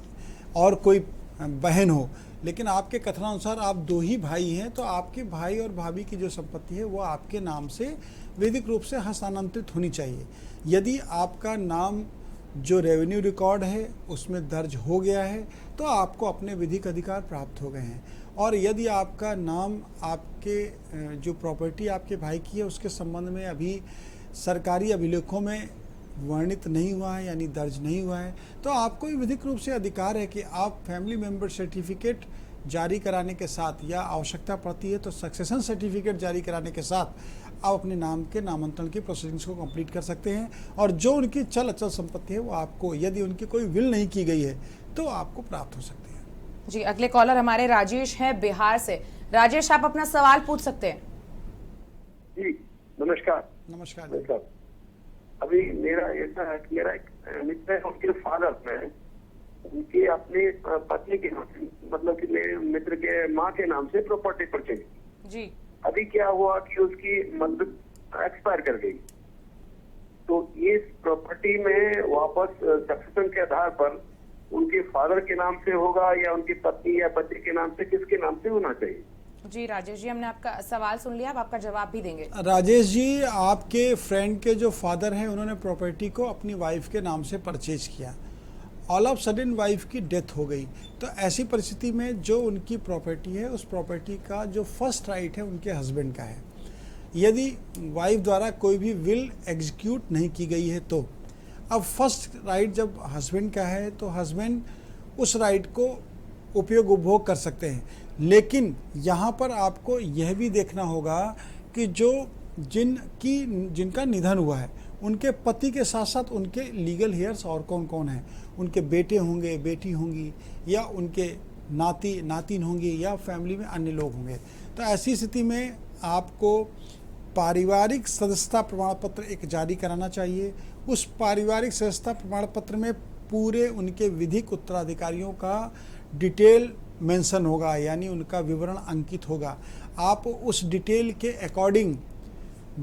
और कोई बहन हो, लेकिन आपके कथनानुसार आप 2 ही भाई हैं, तो आपके भाई और भाभी की जो संपत्ति है वो आपके नाम से वैधिक रूप से हस्तांतरित होनी चाहिए। यदि आपका नाम जो रेवेन्यू रिकॉर्ड है उसमें दर्ज हो गया है तो आपको अपने विधिक अधिकार प्राप्त हो गए हैं, और यदि आपका नाम आपके जो प्रॉपर्टी आपके भाई की है उसके संबंध में अभी सरकारी अभिलेखों में वर्णित नहीं हुआ है यानी दर्ज नहीं हुआ है, तो आपको विधिक रूप से अधिकार है कि आप फैमिली मेंबर सर्टिफिकेट जारी कराने के साथ या आवश्यकता पड़ती है तो सक्सेशन सर्टिफिकेट जारी कराने के साथ आप अपने नाम के नामांतरण की प्रोसीडिंग्स को कंप्लीट कर सकते हैं, और जो उनकी चल अचल संपत्ति है वो आपको, यदि उनकी कोई विल नहीं की गई है तो आपको प्राप्त हो सकती है। जी अगले कॉलर हमारे राजेश हैं बिहार से। राजेश, आप अपना सवाल पूछ सकते हैं। जी नमस्कार। नमस्कार। अभी मेरा ऐसा है कि मेरा एक मित्र है, उनके फादर में उनके अपनी पत्नी के नाम, मतलब कि मेरे मित्र के माँ के नाम से प्रॉपर्टी परचेज जी। अभी क्या हुआ कि उसकी मतलब एक्सपायर कर गई, तो इस प्रॉपर्टी में वापस सक्सेशन के आधार पर उनके फादर के नाम से होगा या उनकी पत्नी या पति के नाम से, किसके नाम से होना चाहिए? जी राजेश जी, हमने आपका सवाल सुन लिया, अब आपका जवाब भी देंगे। राजेश जी, आपके फ्रेंड के जो फादर हैं उन्होंने प्रॉपर्टी को अपनी वाइफ के नाम से परचेज किया, ऑल ऑफ सडन वाइफ की डेथ हो गई, तो ऐसी परिस्थिति में जो उनकी प्रॉपर्टी है उस प्रॉपर्टी का जो फर्स्ट राइट है उनके हस्बैंड का है। यदि वाइफ द्वारा कोई भी विल एग्जीक्यूट नहीं की गई है तो अब फर्स्ट राइट जब हस्बैंड का है तो हस्बैंड उस राइट को उपभोग कर सकते हैं। लेकिन यहाँ पर आपको यह भी देखना होगा कि जिनका निधन हुआ है उनके पति के साथ साथ उनके लीगल हेयर्स और कौन कौन हैं, उनके बेटे होंगे, बेटी होंगी, या उनके नातिन होंगी, या फैमिली में अन्य लोग होंगे। तो ऐसी स्थिति में आपको पारिवारिक सदस्यता प्रमाण पत्र एक जारी कराना चाहिए। उस पारिवारिक सदस्यता प्रमाण पत्र में पूरे उनके विधिक उत्तराधिकारियों का डिटेल मेंशन होगा, यानी उनका विवरण अंकित होगा। आप उस डिटेल के अकॉर्डिंग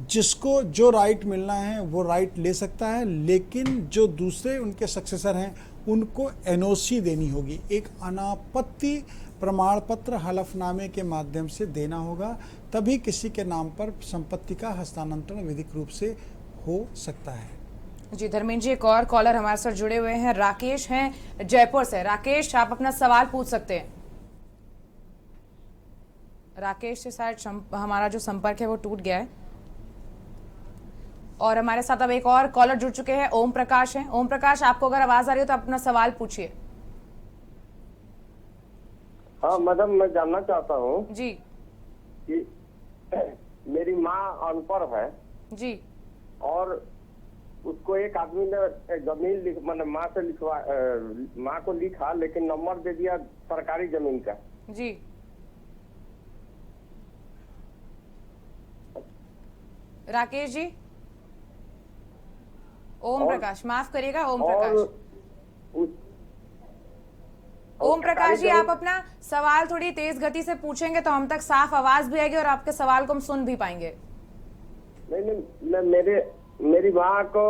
जिसको जो राइट मिलना है वो राइट ले सकता है, लेकिन जो दूसरे उनके सक्सेसर हैं उनको एनओसी देनी होगी। एक अनापत्ति प्रमाण पत्र हलफनामे के माध्यम से देना होगा, तभी किसी के नाम पर संपत्ति का हस्तांतरण विधिक रूप से हो सकता है। जी धर्मेंद्र जी, एक और कॉलर हमारे साथ जुड़े हुए हैं, राकेश हैं जयपुर से। राकेश, आप अपना सवाल पूछ सकते हैं। राकेश से शायद हमारा जो संपर्क है वो टूट गया है। और हमारे साथ अब एक और कॉलर जुड़ चुके हैं, ओम प्रकाश हैं। ओम प्रकाश, आपको अगर आवाज आ रही हो तो आप अपना सवाल पूछिए। हाँ मैडम, मैं जानना चाहता हूँ जी कि मेरी माँ अनपढ़ है जी, और उसको एक आदमी ने जमीन मैंने माँ से माँ को लिखा, लेकिन नंबर दे दिया सरकारी जमीन का। जी राकेश जी, ओम प्रकाश, माफ करिएगा ओम प्रकाश। ओम प्रकाश जी, आप अपना सवाल थोड़ी तेज गति से पूछेंगे तो हम तक साफ आवाज भी आएगी और आपके सवाल को हम सुन भी पाएंगे। नहीं, मेरी माँ को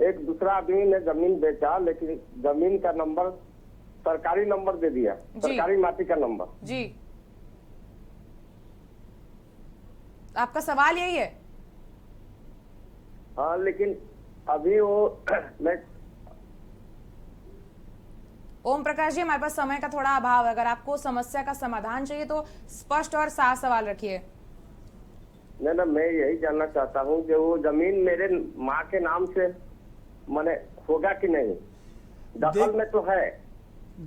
एक दूसरा आदमी ने जमीन बेचा, लेकिन जमीन का नंबर सरकारी नंबर दे दिया, सरकारी माटी का नंबर। जी, आपका सवाल यही है? हाँ, लेकिन अभी वो मैं ओम प्रकाश जी, हमारे पास समय का थोड़ा अभाव है। अगर आपको समस्या का समाधान चाहिए तो स्पष्ट और साफ सवाल रखिए। नहीं ना, मैं यही जानना चाहता हूँ कि वो जमीन मेरे माँ के नाम से माने होगा कि नहीं, दखल में तो है।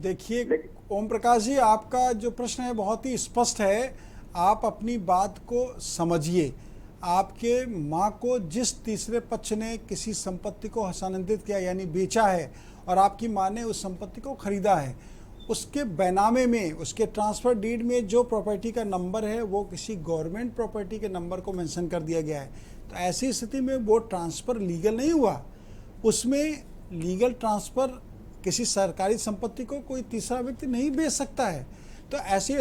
देखिए ओम प्रकाश जी, आपका जो प्रश्न है बहुत ही स्पष्ट है। आप अपनी बात को समझिए। आपके माँ को जिस तीसरे पक्ष ने किसी संपत्ति को हस्तांतरित किया यानी बेचा है और आपकी माँ ने उस संपत्ति को खरीदा है, उसके बैनामे में, उसके ट्रांसफ़र डीड में जो प्रॉपर्टी का नंबर है वो किसी गवर्नमेंट प्रॉपर्टी के नंबर को मेंशन कर दिया गया है। तो ऐसी स्थिति में वो ट्रांसफ़र लीगल नहीं हुआ। उसमें लीगल ट्रांसफ़र किसी सरकारी संपत्ति को कोई तीसरा व्यक्ति नहीं बेच सकता है। तो ऐसी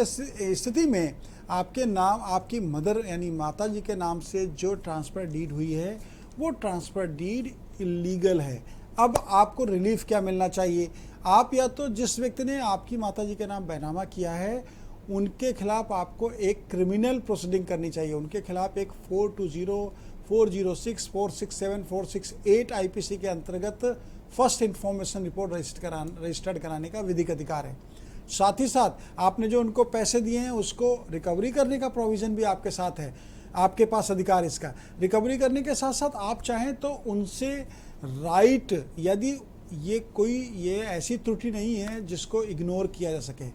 स्थिति में आपके नाम, आपकी मदर यानी माता जी के नाम से जो ट्रांसफ़र डीड हुई है वो ट्रांसफ़र डीड इलीगल है। अब आपको रिलीफ क्या मिलना चाहिए? आप या तो जिस व्यक्ति ने आपकी माता जी के नाम बैनामा किया है उनके खिलाफ आपको एक क्रिमिनल प्रोसीडिंग करनी चाहिए। उनके खिलाफ एक 420, 406, 467, 468 आईपीसी के अंतर्गत फर्स्ट इन्फॉर्मेशन रिपोर्ट रजिस्टर्ड कराने का विधिक अधिकार है। साथ ही साथ आपने जो उनको पैसे दिए हैं उसको रिकवरी करने का प्रोविज़न भी आपके साथ है, आपके पास अधिकार इसका। रिकवरी करने के साथ साथ आप चाहें तो उनसे राइट, यदि ये ऐसी त्रुटि नहीं है जिसको इग्नोर किया जा सके,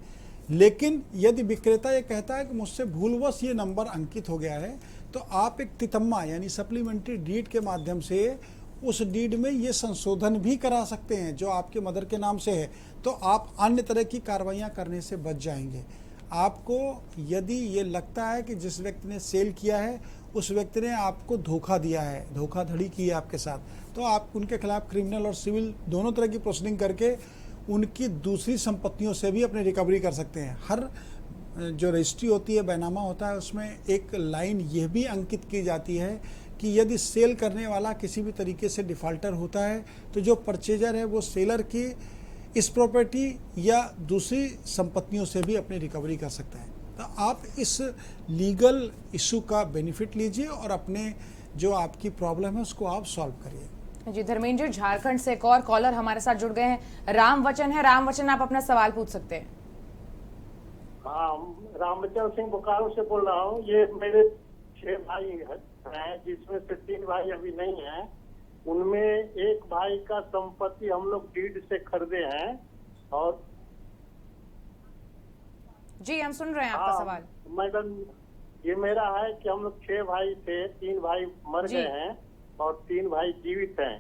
लेकिन यदि विक्रेता ये कहता है कि मुझसे भूलवश ये नंबर अंकित हो गया है, तो आप एक तितम्मा यानी सप्लीमेंट्री डीड के माध्यम से उस डीड में ये संशोधन भी करा सकते हैं जो आपके मदर के नाम से है। तो आप अन्य तरह की कार्रवाइयाँ करने से बच जाएंगे। आपको यदि ये लगता है कि जिस व्यक्ति ने सेल किया है उस व्यक्ति ने आपको धोखा दिया है, धोखाधड़ी की है आपके साथ, तो आप उनके खिलाफ क्रिमिनल और सिविल दोनों तरह की प्रोसीडिंग करके उनकी दूसरी संपत्तियों से भी अपनी रिकवरी कर सकते हैं। हर जो रजिस्ट्री होती है, बैनामा होता है, उसमें एक लाइन यह भी अंकित की जाती है कि यदि सेल करने वाला किसी भी तरीके से डिफ़ॉल्टर होता है तो जो परचेजर है वो सेलर की इस प्रॉपर्टी या दूसरी संपत्तियों से भी अपनी रिकवरी कर सकता है। तो आप इस लीगल इशू का बेनिफिट लीजिए और अपने जो आपकी प्रॉब्लम है उसको आप सॉल्व करिए। जी धर्मेंद्र जी, झारखंड से एक और कॉलर हमारे साथ जुड़ गए हैं, रामवचन है। रामवचन, आप अपना सवाल पूछ सकते हैं। हाँ, रामवचन सिंह बोकारो से बोल रहा हूँ। ये मेरे 6 भाई हैं जिसमें से 3 भाई अभी नहीं हैं। उनमें एक भाई का संपत्ति हम लोग डीड से खरीदे हैं और जी हम सुन रहे हैं आपका सवाल। मैडम ये मेरा है कि हम लोग 6 भाई थे, 3 भाई मर गए हैं और 3 भाई जीवित हैं।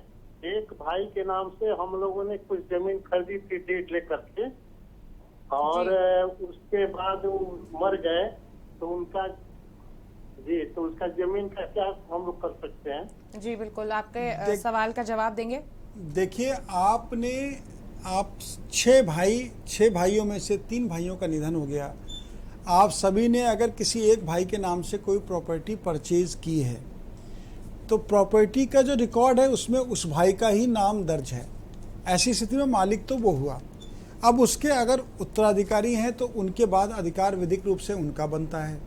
एक भाई के नाम से हम लोगों ने कुछ जमीन खरीदी थी डेट लेकर के, और उसके बाद वो मर गए, तो उनका तो उसका जमीन का क्या हम लोग कर सकते हैं? जी बिल्कुल, आपके सवाल का जवाब देंगे। देखिए, आप 6 भाइयों में से 3 भाइयों का निधन हो गया। आप सभी ने अगर किसी एक भाई के नाम से कोई प्रॉपर्टी परचेज की है तो प्रॉपर्टी का जो रिकॉर्ड है उसमें उस भाई का ही नाम दर्ज है। ऐसी स्थिति में मालिक तो वो हुआ। अब उसके अगर उत्तराधिकारी हैं तो उनके बाद अधिकार विधिक रूप से उनका बनता है।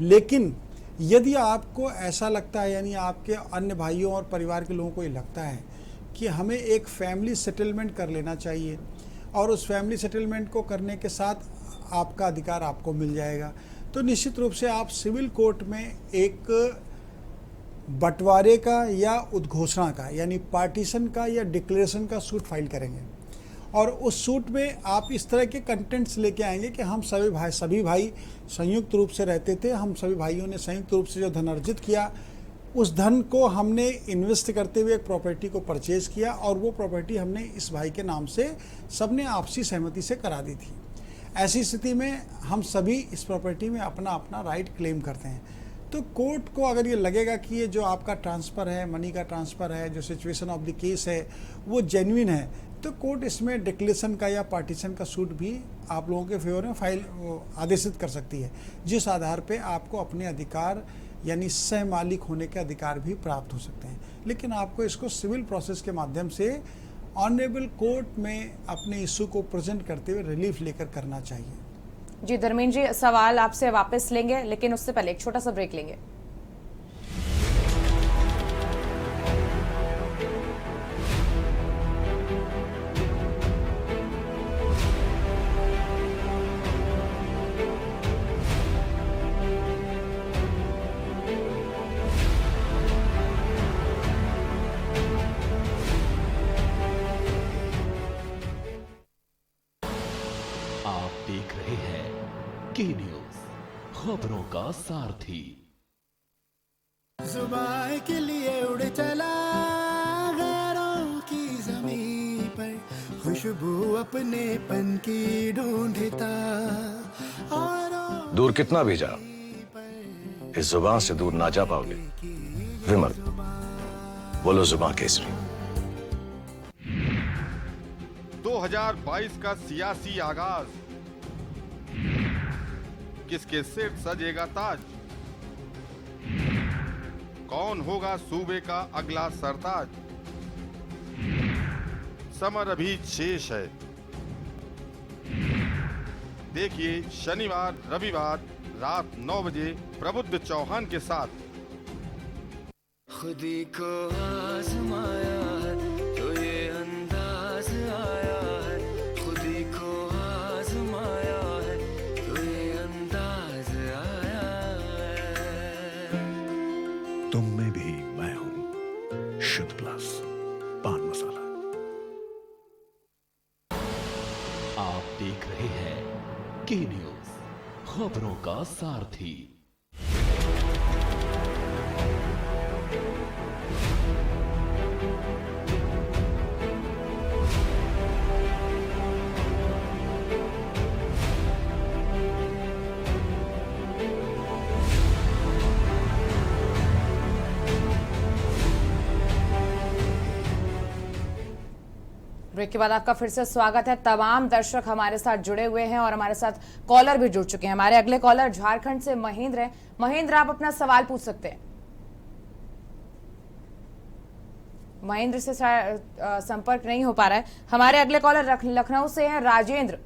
लेकिन यदि आपको ऐसा लगता है, यानी आपके अन्य भाइयों और परिवार के लोगों को ये लगता है कि हमें एक फैमिली सेटलमेंट कर लेना चाहिए और उस फैमिली सेटलमेंट को करने के साथ आपका अधिकार आपको मिल जाएगा, तो निश्चित रूप से आप सिविल कोर्ट में एक बंटवारे का या उद्घोषणा का, यानी पार्टीशन का या डिक्लेरेशन का सूट फाइल करेंगे। और उस सूट में आप इस तरह के कंटेंट्स लेके आएंगे कि हम सभी भाई संयुक्त रूप से रहते थे, हम सभी भाइयों ने संयुक्त रूप से जो धन अर्जित किया उस धन को हमने इन्वेस्ट करते हुए एक प्रॉपर्टी को परचेज किया और वो प्रॉपर्टी हमने इस भाई के नाम से सबने आपसी सहमति से करा दी थी। ऐसी स्थिति में हम सभी इस प्रॉपर्टी में अपना अपना राइट क्लेम करते हैं। तो कोर्ट को अगर ये लगेगा कि ये जो आपका ट्रांसफ़र है, मनी का ट्रांसफ़र है, जो सिचुएशन ऑफ द केस है वो जेन्युइन है, तो कोर्ट इसमें डिक्लेरेशन का या पार्टीशन का सूट भी आप लोगों के फेवर में फाइल आदेशित कर सकती है, जिस आधार पे आपको अपने अधिकार यानी सह मालिक होने के अधिकार भी प्राप्त हो सकते हैं। लेकिन आपको इसको सिविल प्रोसेस के माध्यम से ऑनरेबल कोर्ट में अपने इशू को प्रेजेंट करते हुए रिलीफ लेकर करना चाहिए। जी धर्मेंद्र जी, सवाल आपसे वापस लेंगे, लेकिन उससे पहले एक छोटा सा ब्रेक लेंगे। देख रहे हैं के न्यूज, खबरों का सारथी। जुबान के लिए उड़ चला गैरों की ज़मीं पर, खुशबू अपने पन की ढूंढता और दूर कितना भी जाओ इस जुबान से दूर ना जा पाओगे। विमल, बोलो जुबान केसरी। 2022 का सियासी आगाज, किसके सिर सजेगा ताज, कौन होगा सूबे का अगला सरताज। समर अभी शेष है। देखिए शनिवार रविवार रात 9 बजे प्रबुद्ध चौहान के साथ। खुदी को आजमाया है तो ये अंदाज आया है, खुदी को आजमाया है तो ये अंदाज आया है। तुम में भी मैं हूं, शुद्ध प्लस पान मसाला। आप देख रहे हैं के न्यूज, खबरों का सारथी। ब्रेक के बाद आपका फिर से स्वागत है। तमाम दर्शक हमारे साथ जुड़े हुए हैं और हमारे साथ कॉलर भी जुड़ चुके हैं। हमारे अगले कॉलर झारखंड से महेंद्र हैं। महेंद्र, आप अपना सवाल पूछ सकते हैं। महेंद्र से संपर्क नहीं हो पा रहा है। हमारे अगले कॉलर लखनऊ से हैं राजेंद्र।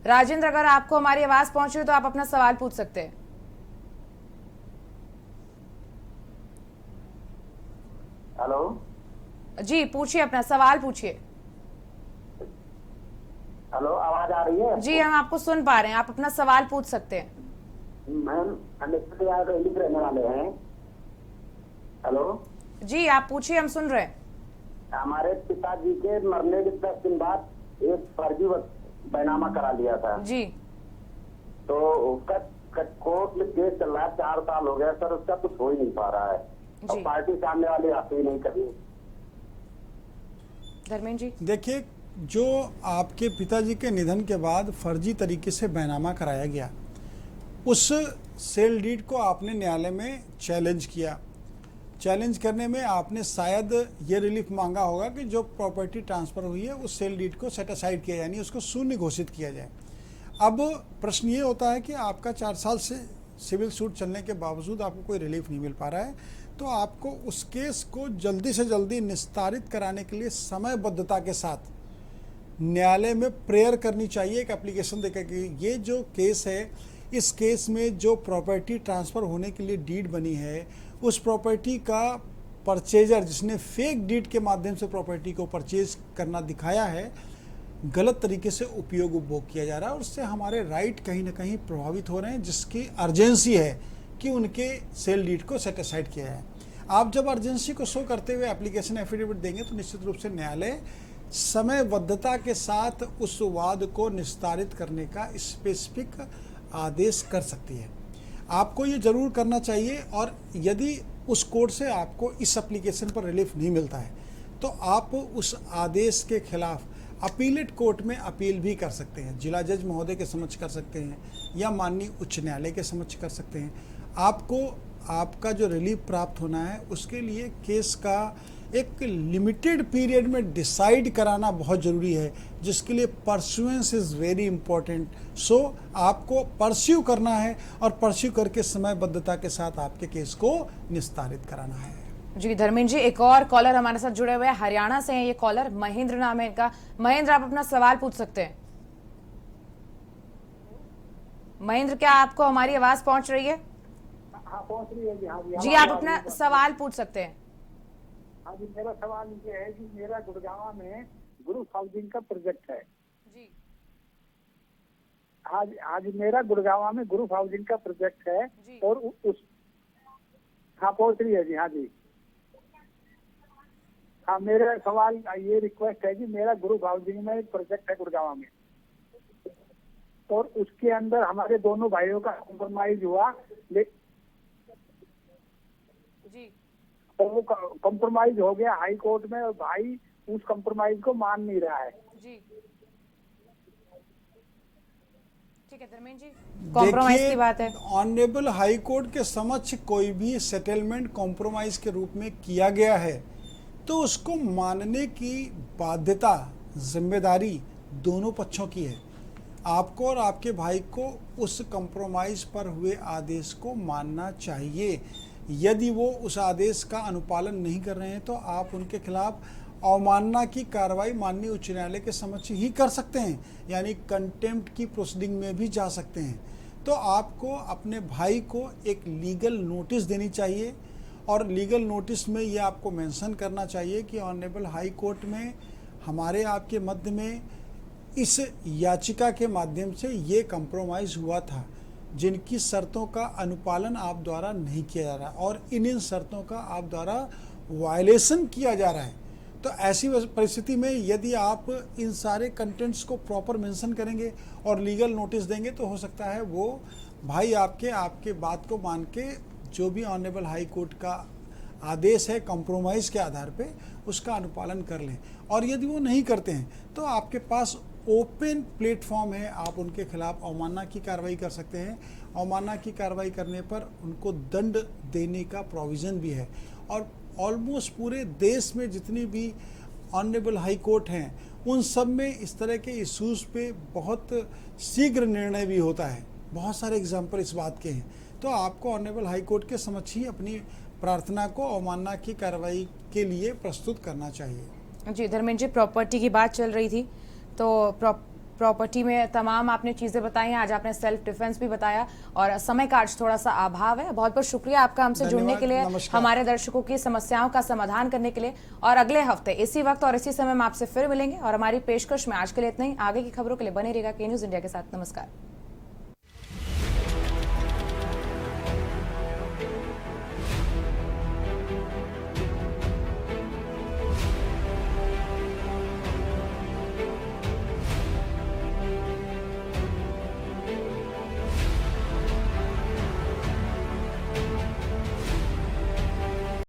राजेंद्र, अगर आपको हमारी आवाज पहुंच रही है तो आप अपना सवाल पूछ सकते हैं। हेलो जी, पूछिए, अपना सवाल पूछिए। हेलो, आवाज आ रही है? जी, हम आपको सुन पा रहे हैं, आप अपना सवाल पूछ सकते हैं। मैम, हम लिख रहने वाले हैं। हेलो जी, आप पूछिए, हम सुन रहे हैं। हमारे पिताजी के मरने के 10 दिन बाद एक फर्जी बैनामा करा लिया था जी। तो उसका कोर्ट में केस चल रहा है, 4 साल हो गया सर, उसका कुछ हो ही नहीं पा रहा है और पार्टी सामने वाली आती ही नहीं कभी। धर्मेंद्र जी, देखिए, जो आपके पिताजी के निधन के बाद फर्जी तरीके से बैनामा कराया गया, उस सेल डीड को आपने न्यायालय में चैलेंज किया। चैलेंज करने में आपने शायद ये रिलीफ मांगा होगा कि जो प्रॉपर्टी ट्रांसफ़र हुई है उस सेल डीड को सेट असाइड किया, यानी उसको शून्य घोषित किया जाए। अब प्रश्न ये होता है कि आपका 4 साल से सिविल सूट चलने के बावजूद आपको कोई रिलीफ नहीं मिल पा रहा है, तो आपको उस केस को जल्दी से जल्दी निस्तारित कराने के लिए समयबद्धता के साथ न्यायालय में प्रेयर करनी चाहिए, एक एप्लीकेशन देकर कि ये जो केस है, इस केस में जो प्रॉपर्टी ट्रांसफ़र होने के लिए डीड बनी है, उस प्रॉपर्टी का परचेजर जिसने फेक डीड के माध्यम से प्रॉपर्टी को परचेज करना दिखाया है, गलत तरीके से उपयोग उपभोग किया जा रहा है और उससे हमारे राइट कहीं ना कहीं प्रभावित हो रहे हैं, जिसकी अर्जेंसी है कि उनके सेल डीड को सेट असाइड किया है। आप जब अर्जेंसी को शो करते हुए एप्लीकेशन एफिडेविट देंगे तो निश्चित रूप से न्यायालय समयबद्धता के साथ उस वाद को निस्तारित करने का स्पेसिफिक आदेश कर सकती है। आपको ये जरूर करना चाहिए, और यदि उस कोर्ट से आपको इस एप्लीकेशन पर रिलीफ नहीं मिलता है तो आप उस आदेश के खिलाफ अपीलेट कोर्ट में अपील भी कर सकते हैं। जिला जज महोदय के समक्ष कर सकते हैं या माननीय उच्च न्यायालय के समक्ष कर सकते हैं। आपको आपका जो रिलीफ प्राप्त होना है उसके लिए केस का एक लिमिटेड पीरियड में डिसाइड कराना बहुत ज़रूरी है, जिसके लिए परस्यूएंस इज़ वेरी इंपॉर्टेंट। सो आपको परस्यू करना है और परस्यू करके समयबद्धता के साथ आपके केस को निस्तारित कराना है। जी धर्मेंद्र जी, एक और कॉलर हमारे साथ जुड़े हुए हैं, हरियाणा से हैं ये कॉलर, महेंद्र नाम है इनका। महेंद्र, आप अपना सवाल पूछ सकते हैं। महेंद्र, क्या आपको हमारी आवाज पहुंच रही है? हाँ पहुंच रही है जी। हाँ जी, आप अपना सवाल पूछ सकते हैं। हाँ जी, मेरा सवाल ये है कि मेरा गुड़गांव में ग्रुप हाउसिंग का प्रोजेक्ट है जी। हाँ जी, मेरा गुड़गांव में ग्रुप हाउसिंग का प्रोजेक्ट है और उस हाँ पहुंच रही है जी। हाँ जी, हाँ मेरा सवाल ये रिक्वेस्ट है कि मेरा ग्रुप हाउसिंग में एक प्रोजेक्ट है गुड़गांव में, और उसके अंदर हमारे दोनों भाइयों का कॉम्प्रोमाइज हुआ, जी, और वो कॉम्प्रोमाइज हो गया हाई कोर्ट में, और भाई उस कॉम्प्रोमाइज को मान नहीं रहा है। जी ठीक है धर्मेंद्र जी, कॉम्प्रोमाइज की बात है। ऑनरेबल हाई कोर्ट के समक्ष कोई भी सेटलमेंट कॉम्प्रोमाइज के रूप में किया गया है तो उसको मानने की बाध्यता, जिम्मेदारी दोनों पक्षों की है। आपको और आपके भाई को उस कॉम्प्रोमाइज पर हुए आदेश को मानना चाहिए। यदि वो उस आदेश का अनुपालन नहीं कर रहे हैं तो आप उनके खिलाफ अवमानना की कार्रवाई माननीय उच्च न्यायालय के समक्ष ही कर सकते हैं, यानी कंटेम्प्ट की प्रोसीडिंग में भी जा सकते हैं। तो आपको अपने भाई को एक लीगल नोटिस देनी चाहिए, और लीगल नोटिस में ये आपको मेंशन करना चाहिए कि ऑनरेबल हाई कोर्ट में हमारे आपके मध्य में इस याचिका के माध्यम से ये कंप्रोमाइज़ हुआ था, जिनकी शर्तों का अनुपालन आप द्वारा नहीं किया जा रहा और इन शर्तों का आप द्वारा वायलेशन किया जा रहा है। तो ऐसी परिस्थिति में यदि आप इन सारे कंटेंट्स को प्रॉपर मेंशन करेंगे और लीगल नोटिस देंगे तो हो सकता है वो भाई आपके बात को मान के जो भी ऑनरेबल हाई कोर्ट का आदेश है कंप्रोमाइज़ के आधार पे उसका अनुपालन कर लें। और यदि वो नहीं करते हैं तो आपके पास ओपन प्लेटफॉर्म है, आप उनके खिलाफ अवमानना की कार्रवाई कर सकते हैं। अवमानना की कार्रवाई करने पर उनको दंड देने का प्रोविज़न भी है। और ऑलमोस्ट पूरे देश में जितनी भी ऑनरेबल हाई कोर्ट हैं उन सब में इस तरह के इश्यूज़ पे बहुत शीघ्र निर्णय भी होता है। बहुत सारे एग्जाम्पल इस बात के हैं। तो आपको ऑनरेबल हाई कोर्ट के समक्ष ही अपनी प्रार्थना को अवमानना की कार्रवाई के लिए प्रस्तुत करना चाहिए। जी धर्मेंद्र जी, प्रॉपर्टी की बात चल रही थी, तो प्रॉपर्टी में तमाम आपने चीज़ें बताई हैं। आज आपने सेल्फ डिफेंस भी बताया और समय का आज थोड़ा सा अभाव है। बहुत बहुत शुक्रिया आपका हमसे जुड़ने के लिए, हमारे दर्शकों की समस्याओं का समाधान करने के लिए। और अगले हफ्ते इसी वक्त और इसी समय में आपसे फिर मिलेंगे। और हमारी पेशकश में आज के लिए इतना ही। आगे की खबरों के लिए बने रहेगा के न्यूज़ इंडिया के साथ। नमस्कार।